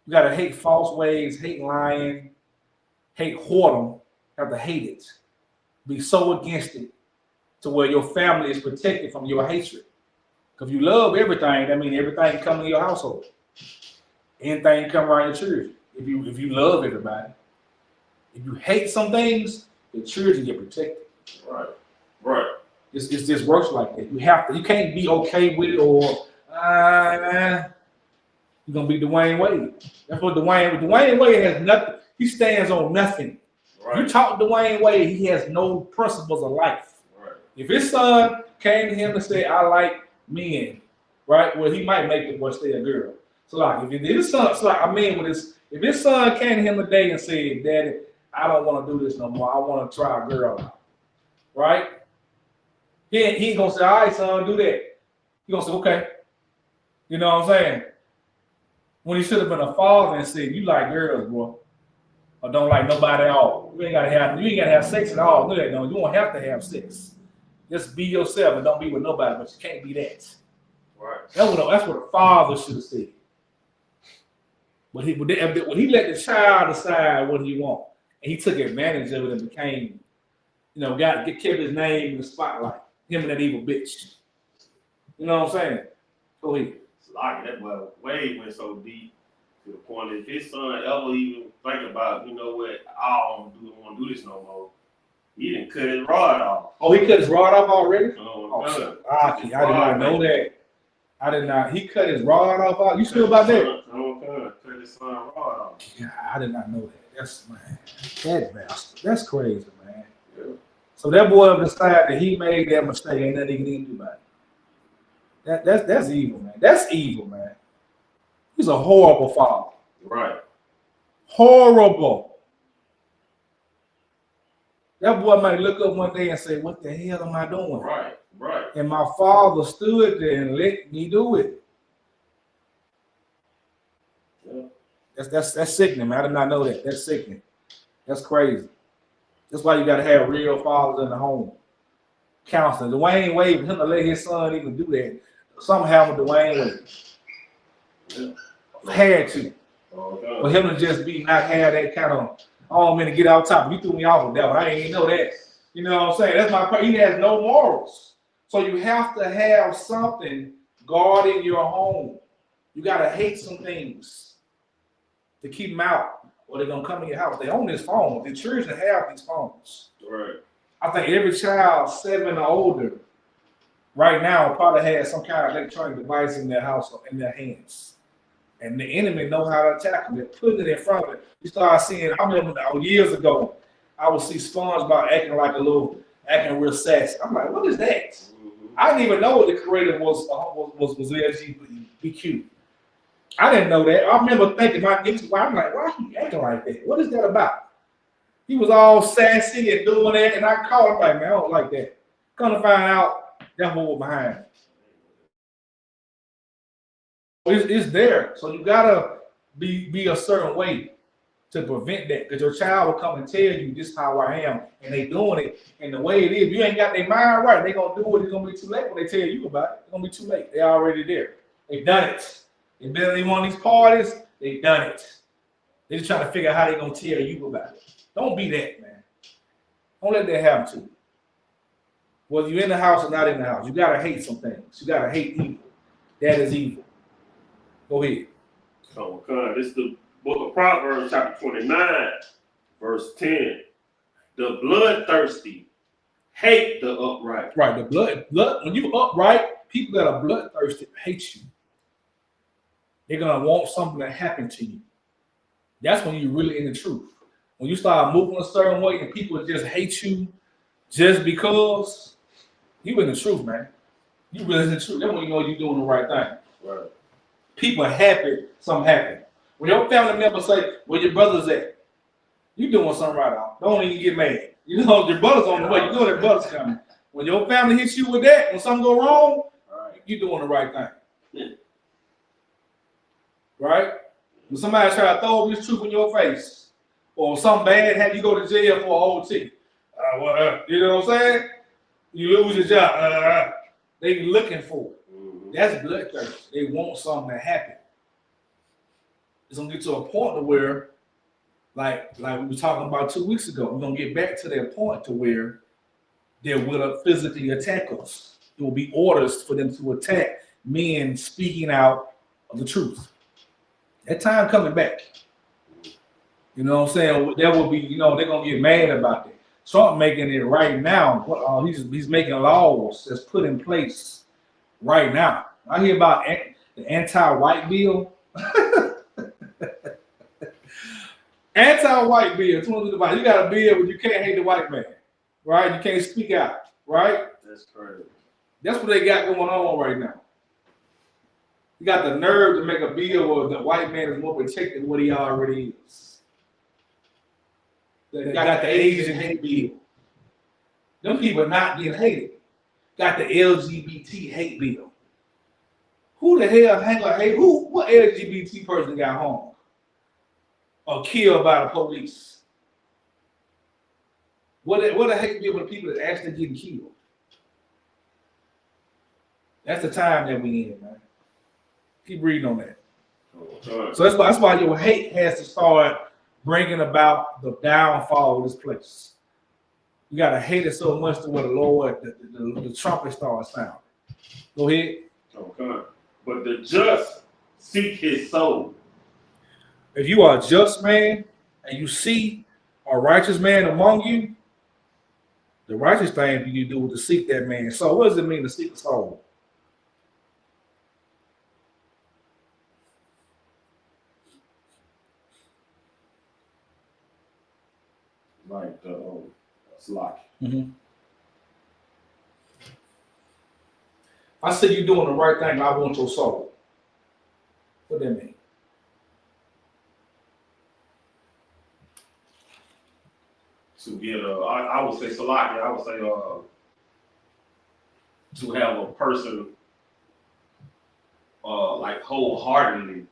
You gotta hate false ways, hate lying, hate whoredom. You have to hate it. Be so against it to where your family is protected from your hatred. Because if you love everything, that means everything come in your household. Anything come around your children. If you love everybody. If you hate some things, your children get protected. Right. Right. It just works like that. You can't be okay with it or you're gonna be Dwayne Wade. That's what Dwayne Wade has nothing. He stands on nothing. Right. You talk to Dwayne Wade, he has no principles of life. Right. If his son came to him and said, I like men, right? Well, he might make the boy stay a girl. So like if his son, if his son came to him today and said, Daddy, I don't want to do this no more. I want to try a girl out. Right? He ain't gonna say, all right, son, do that. He gonna say, okay. You know what I'm saying? When he should have been a father and said, you like girls, bro. Or don't like nobody at all. You ain't gotta have sex at all. No, you don't have to have sex. Just be yourself and don't be with nobody, but you can't be that. Right. That's what a father should have said. But when he let the child decide what he wants, and he took advantage of it and became, kept his name in the spotlight. Him and that evil bitch. You know what I'm saying? Go ahead. Like that boy Wade went so deep to the point that if his son ever even think about, you know what, I don't want to do this no more. He didn't cut his rod off. Oh, he cut his rod off already? I did not know that. I did not. He cut his rod off. You sure about that? Cut his son rod off. Yeah, I did not know that. That bastard. That's crazy, man. Yeah. So that boy decided that he made that mistake. Ain't nothing he can do about it. That's evil, man. That's evil, man. He's a horrible father. Right. Horrible. That boy might look up one day and say, what the hell am I doing? Right. And my father stood there and let me do it. Yeah. That's sickening, man. I did not know that. That's sickening. That's crazy. That's why you got to have real fathers in the home. Counseling. Dwayne Wade, for him to let his son even do that, something happened with Dwayne Wade. Yeah. Had to. Okay. For him to just not have that kind of, oh man, to get out top. You threw me off with that one. I didn't even know that. You know what I'm saying? That's my part. He has no morals. So you have to have something guarding your home. You got to hate some things to keep them out, or they're going to come in your house. They own this phone. The children have these phones. Right. I think every child 7 or older right now probably has some kind of electronic device in their house or in their hands. And the enemy know how to attack them. They're putting it in front of it. You start seeing, I remember years ago, I would see SpongeBob acting real sassy. I'm like, what is that? Mm-hmm. I didn't even know the creator was LGBTQ. I didn't know that. I remember thinking, I'm like, why he acting like that? What is that about? He was all sassy and doing that, and I called him like, man, I don't like that. Come to find out, that's what was behind it. It's there, so you gotta be a certain way to prevent that, because your child will come and tell you this is how I am, and they doing it, and the way it is, if you ain't got their mind right, they gonna do it. It's gonna be too late when they tell you about it. It's gonna be too late. They're already there. They've done it. They've been in one of these parties. They've done it. They're just trying to figure out how they're gonna tell you about it. Don't be that, man. Don't let that happen to you. Whether you're in the house or not in the house, you gotta hate some things. You gotta hate evil. That is evil. Go ahead. So, this is the book of Proverbs, chapter 29, verse 10. The bloodthirsty hate the upright. Right. The blood. When you upright, people that are bloodthirsty hate you. They're gonna want something to happen to you. That's when you're really in the truth. When you start moving a certain way and people just hate you just because, you in the truth, man. You really in the truth. That's when you know you're doing the right thing. Right. People are happy, something happened. When your family members say, where your brother's at, you doing something right out. Don't even get mad. You know, your brother's on the way. You know that brother's coming. When your family hits you with that, when something go wrong, you're doing the right thing. Yeah. Right? When somebody try to throw this truth in your face, or something bad had you go to jail for a whole ticket, you know what I'm saying? You lose your job. They looking for it. Mm-hmm. That's bloodthirst. They want something to happen. It's gonna get to a point to where, like we were talking about 2 weeks ago, we're gonna get back to that point to where they will physically attack us. It will be orders for them to attack men speaking out of the truth. That time coming back. You know what I'm saying? That will be, they're gonna get mad about that. Trump making it right now. He's making laws that's put in place right now. I hear about the anti-white bill. Anti-white bill. You got a bill where you can't hate the white man, right? You can't speak out, right? That's crazy. That's what they got going on right now. You got the nerve to make a bill where the white man is more protected than what he already is. They got the Asian hate bill. Them people not getting hated. Got the LGBT hate bill. Who the hell what LGBT person got home or killed by the police? What a hate bill with people that actually getting killed? That's the time that we in, man. Keep reading on that. So that's why your hate has to start bringing about the downfall of this place. You gotta hate it so much to where the Lord, the trumpet starts sounding. Go ahead. Okay. But the just seek his soul. If you are a just man and you see a righteous man among you, the righteous thing for you to do is to seek that man. So what does it mean to seek the soul? Like Slack. Mm-hmm. I say you're doing the right thing, I want your soul. What that mean? To get I would say Salaki, I would say to have a person like wholeheartedly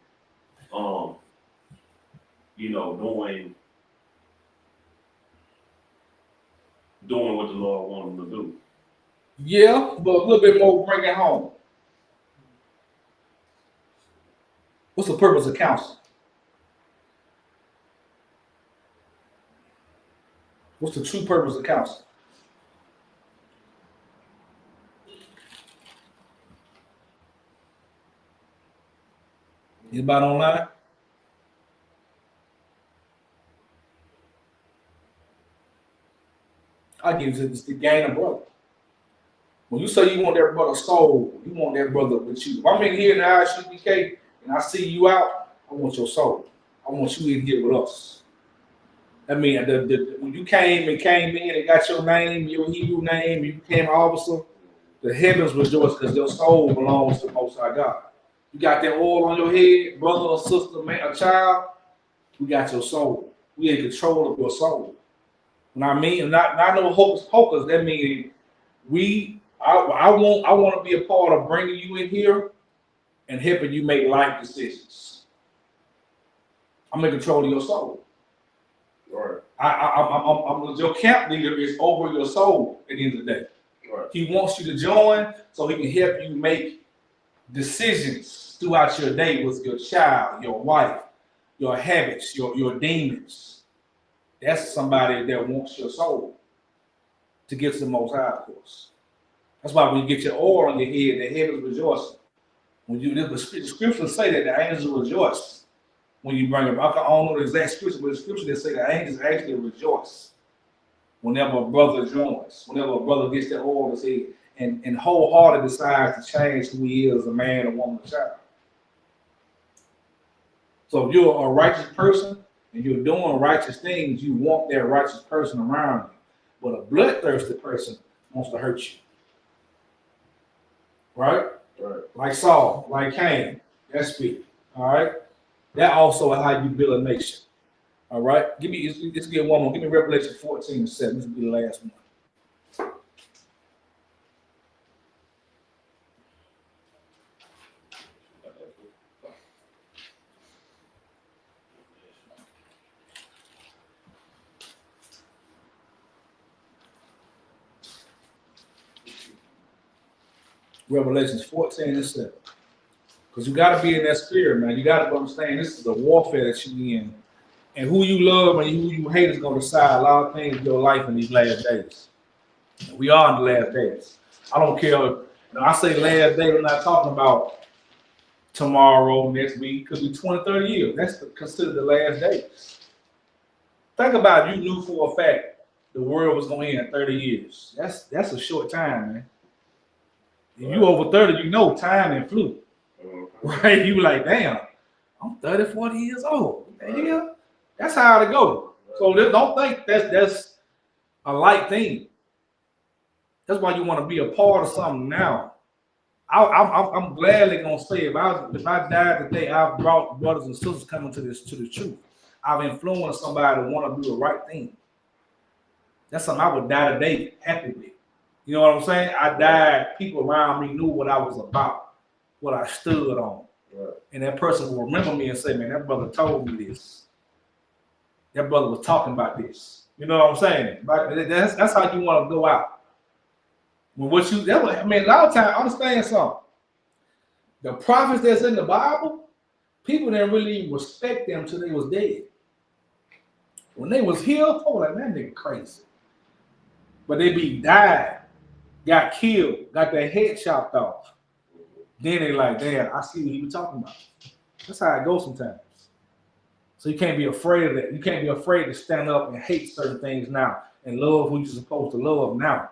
doing what the Lord wanted them to do. Yeah, but a little bit more bring it home. What's the purpose of counsel? What's the true purpose of counsel? Anybody online? I give you this to gain a brother. When you say you want that brother's soul, you want that brother with you. If I'm in here in the ISUPK and I see you out, I want your soul. I want you in here with us. I mean, when you came in and got your name, your Hebrew name, you became an officer, the heavens rejoice because your soul belongs to the Most High God. You got that oil on your head, brother or sister, man, a child, we got your soul. We in control of your soul. When I mean, not no hocus pocus, that means I want to be a part of bringing you in here and helping you make life decisions. I'm in control of your soul. Right. I'm your camp leader is over your soul at the end of the day. Right. He wants you to join so he can help you make decisions throughout your day with your child, your wife, your habits, your demons. That's somebody that wants your soul to get to the Most High, of course. That's why when you get your oil on your head, the heavens rejoicing. When the scriptures say that the angels rejoice when you bring them. I don't know the exact scripture, but the scripture that say the angels actually rejoice whenever a brother joins, whenever a brother gets that oil on his head and wholeheartedly decides to change who he is, a man, a woman, a child. So if you're a righteous person and you're doing righteous things, you want that righteous person around you. But a bloodthirsty person wants to hurt you. Right? Right. Like Saul, like Cain. That's speak. All right. That also is how you build a nation. All right. Let's get one more. Give me Revelation 14:7. This will be the last one. Revelations 14 and 7. Because you got to be in that spirit, man. You got to understand this is the warfare that you're in. And who you love and who you hate is going to decide a lot of things in your life in these last days. We are in the last days. I don't care. I say last day, we're not talking about tomorrow, next week. It could be 20, 30 years. That's considered the last days. Think about it. You knew for a fact the world was going to end in 30 years. That's a short time, man. If you over 30, you know time and flew. Right? You like, damn, I'm 30, 40 years old. Yeah, that's how it go. So don't think that's a light thing. That's why you want to be a part of something now. I'm gladly gonna say if I died today, I've brought brothers and sisters coming to the truth. I've influenced somebody to want to do the right thing. That's something I would die today happy with. You know what I'm saying? I died, people around me knew what I was about, what I stood on. Right. And that person will remember me and say, man, that brother told me this. That brother was talking about this. You know what I'm saying? That's how you want to go out. When a lot of times, understand something. The prophets that's in the Bible, people didn't really respect them till they was dead. When they was here, like, man, nigga crazy. But they died, got killed, got their head chopped off. Then they like, damn, I see what he was talking about. That's how it goes sometimes. So you can't be afraid of that. You can't be afraid to stand up and hate certain things now and love who you're supposed to love now.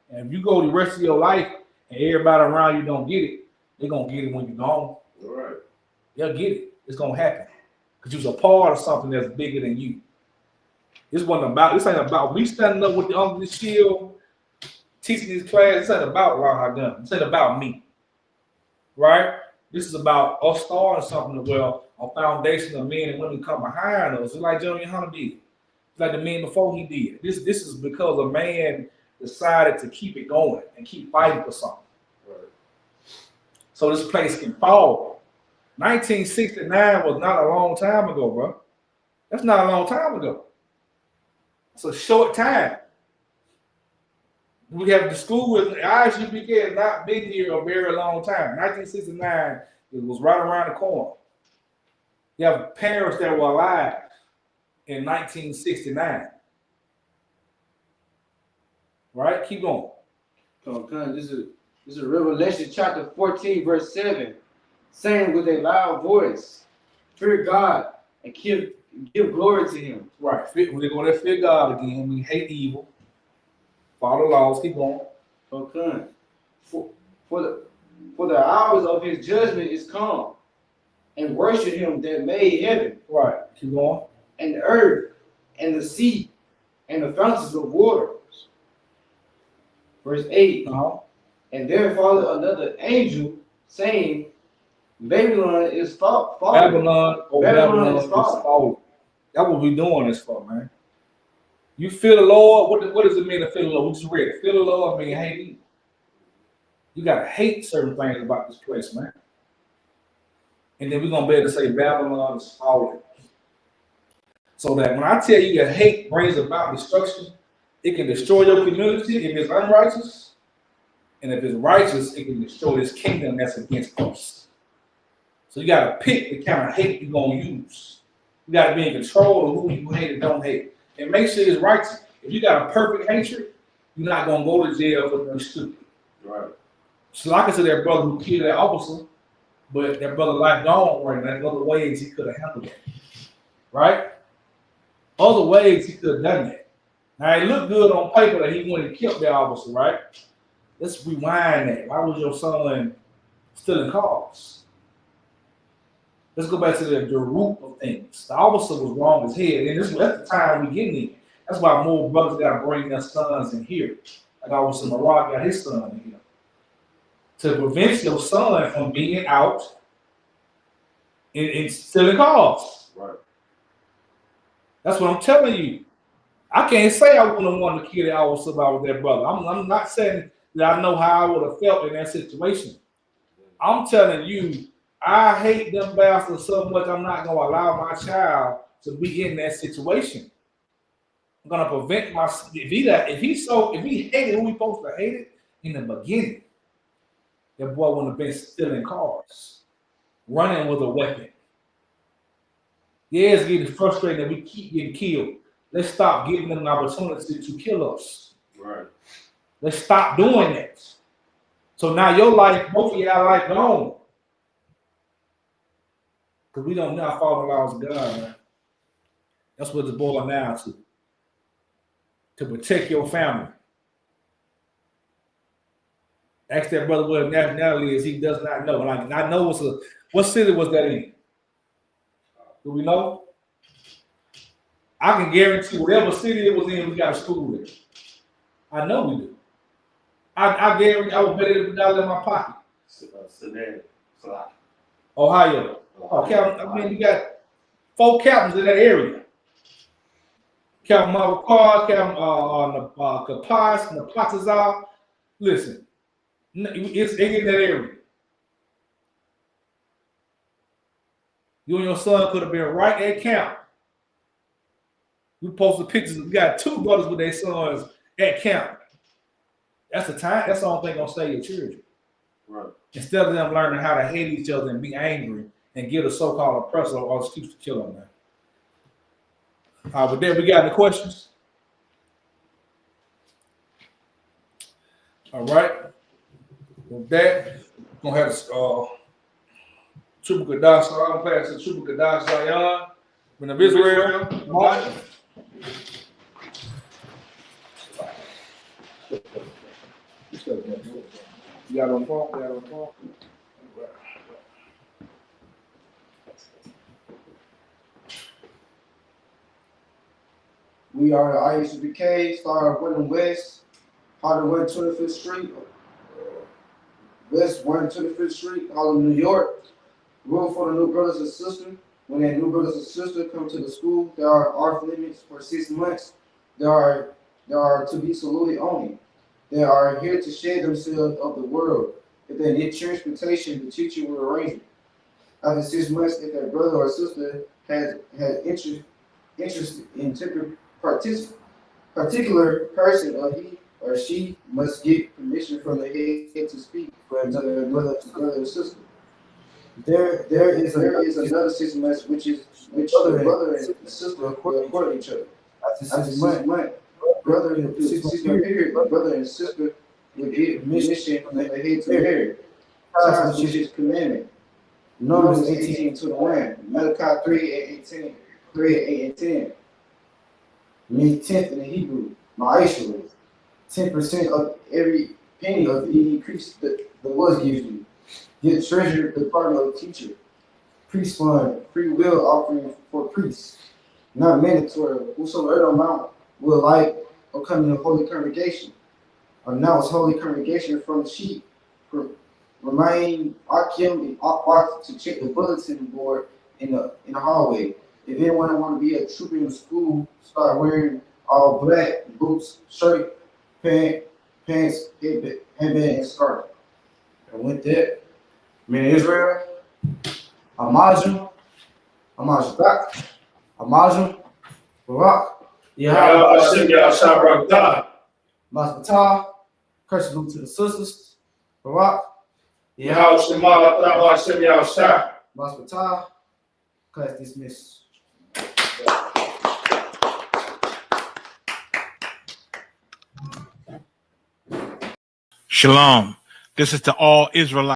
And if you go the rest of your life and everybody around you don't get it, they're going to get it when you're gone. All right. They'll get it. It's going to happen. Because you was a part of something that's bigger than you. This ain't about me standing up with the under the shield, teaching this class. This ain't about Ron Gun. This ain't about me. Right? This is about us starting something well, a foundation of men and women come behind us. It's like Johnny Hunter did. It's like the men before he did. This is because a man decided to keep it going and keep fighting for something. Right. So this place can fall. 1969 was not a long time ago, bro. That's not a long time ago. It's a short time. We have the school with Isupk has not been here a very long time. 1969, it was right around the corner. You have parents that were alive in 1969. Right? Keep going. This is Revelation chapter 14, verse 7. Saying with a loud voice, fear God and give glory to him. Right. When they go there, fear God again. We hate evil. Follow laws. Keep going. Okay. For the hours of his judgment is come, and worship him that made heaven. Right. Keep going. And the earth, and the sea, and the fountains of waters. Verse 8. And there followed another angel saying, Babylon is fallen. Babylon is fallen. That's what we're doing this for, man. You fear the Lord. What does it mean to fear the Lord? We just read it. Fear the Lord means hate evil. You got to hate certain things about this place, man. And then we're going to be able to say Babylon is fallen. So that when I tell you that hate brings about destruction, it can destroy your community if it's unrighteous. And if it's righteous, it can destroy this kingdom that's against us. So you got to pick the kind of hate you're going to use. You got to be in control of who you hate and don't hate. And make sure it's righteous. If you got a perfect hatred, you're not going to go to jail for being stupid. Right. So like I said, that brother who killed that officer, but that brother life gone, right? There's other ways he could have handled it. Right? Other ways he could have done that. Now, it looked good on paper that he went and killed that officer, right? Let's rewind that. Why was your son stealing cars? Let's go back to the root of things. The officer was wrong as hell. And that's the time we getting in. That's why more brothers got to bring their sons in here. Like Officer Marag got his son in here. To prevent your son from being out and stealing cars. Right. That's what I'm telling you. I can't say I wouldn't have wanted to kill that officer about that brother. I'm not saying that I know how I would have felt in that situation. I'm telling you, I hate them bastards so much I'm not going to allow my child to be in that situation. I'm going to prevent if he hated who he supposed to hate it in the beginning, that boy wouldn't have been stealing cars, running with a weapon. Yeah, it's getting frustrating that we keep getting killed. Let's stop giving them an opportunity to kill us. Right. Let's stop doing that. So now your life, both of y'all life gone. Because we don't now follow the laws of God, man. That's what it's boiling down to. To protect your family. Ask that brother what nationality is. He does not know. Like, I know what city was that in? Do we know? I can guarantee whatever city it was in, we got a school there. I know we do. I guarantee I would bet it $1 in my pocket. Sedan. Ohio. Oh, I mean, you got 4 captains in that area. Captain Marvel Carr, Captain Kapas, and the Platazal. Listen, it's in that area. You and your son could have been right at camp. We posted pictures. We got 2 brothers with their sons at camp. That's the time. That's the only thing gonna save your children. Right. Instead of them learning how to hate each other and be angry and give a so-called oppressor or excuse to kill them, man. But then we got any questions? All right. With that, we're gonna have Triple Kadash. So I'm gonna pass to Triple Kadash Zion, when of Israel. Martin. You got on phone? You got on phone? We are the Isupk, Star of Woodland West, Harlem 125th Street, West 125th Street, Harlem, New York. Room for the new brothers and sisters. When that new brothers and sisters come to the school, there are off limits for 6 months. They are to be saluted only. They are here to share themselves of the world. If they need transportation, the teacher will arrange it. After 6 months, if their brother or sister has interest in particular person, or he or she must get permission from the head to speak for another brother or sister. There is another 6 months which the brother and sister will court each other. After 6 months, brother and sister will get permission from the head to marry. Times which is commandment. Numbers 18:21. Malachi 3:8 and 10. Mean 10th in the Hebrew. Ma'ashra. 10% of every penny of the increase that the Lord gives you. Get treasure the part of the teacher. Priest fund, free will offering for priests. Not mandatory. Whosoever amount will like or come in the holy congregation. Announce holy congregation from the sheep. Remain Akim and Akbar to check the bulletin board in the hallway. If anyone want to be a trooper in the school, start wearing all black boots, shirt, pants, headband, and scarf. And with that, men of Israel, Amazon, Barak, Yahweh Hashem Yahshua Barakatah. Masbatah, curse to the sisters, Barak, Yahweh Shema Hashem Yahshua. Masbatah, class dismissed. Shalom. This is to all Israelites.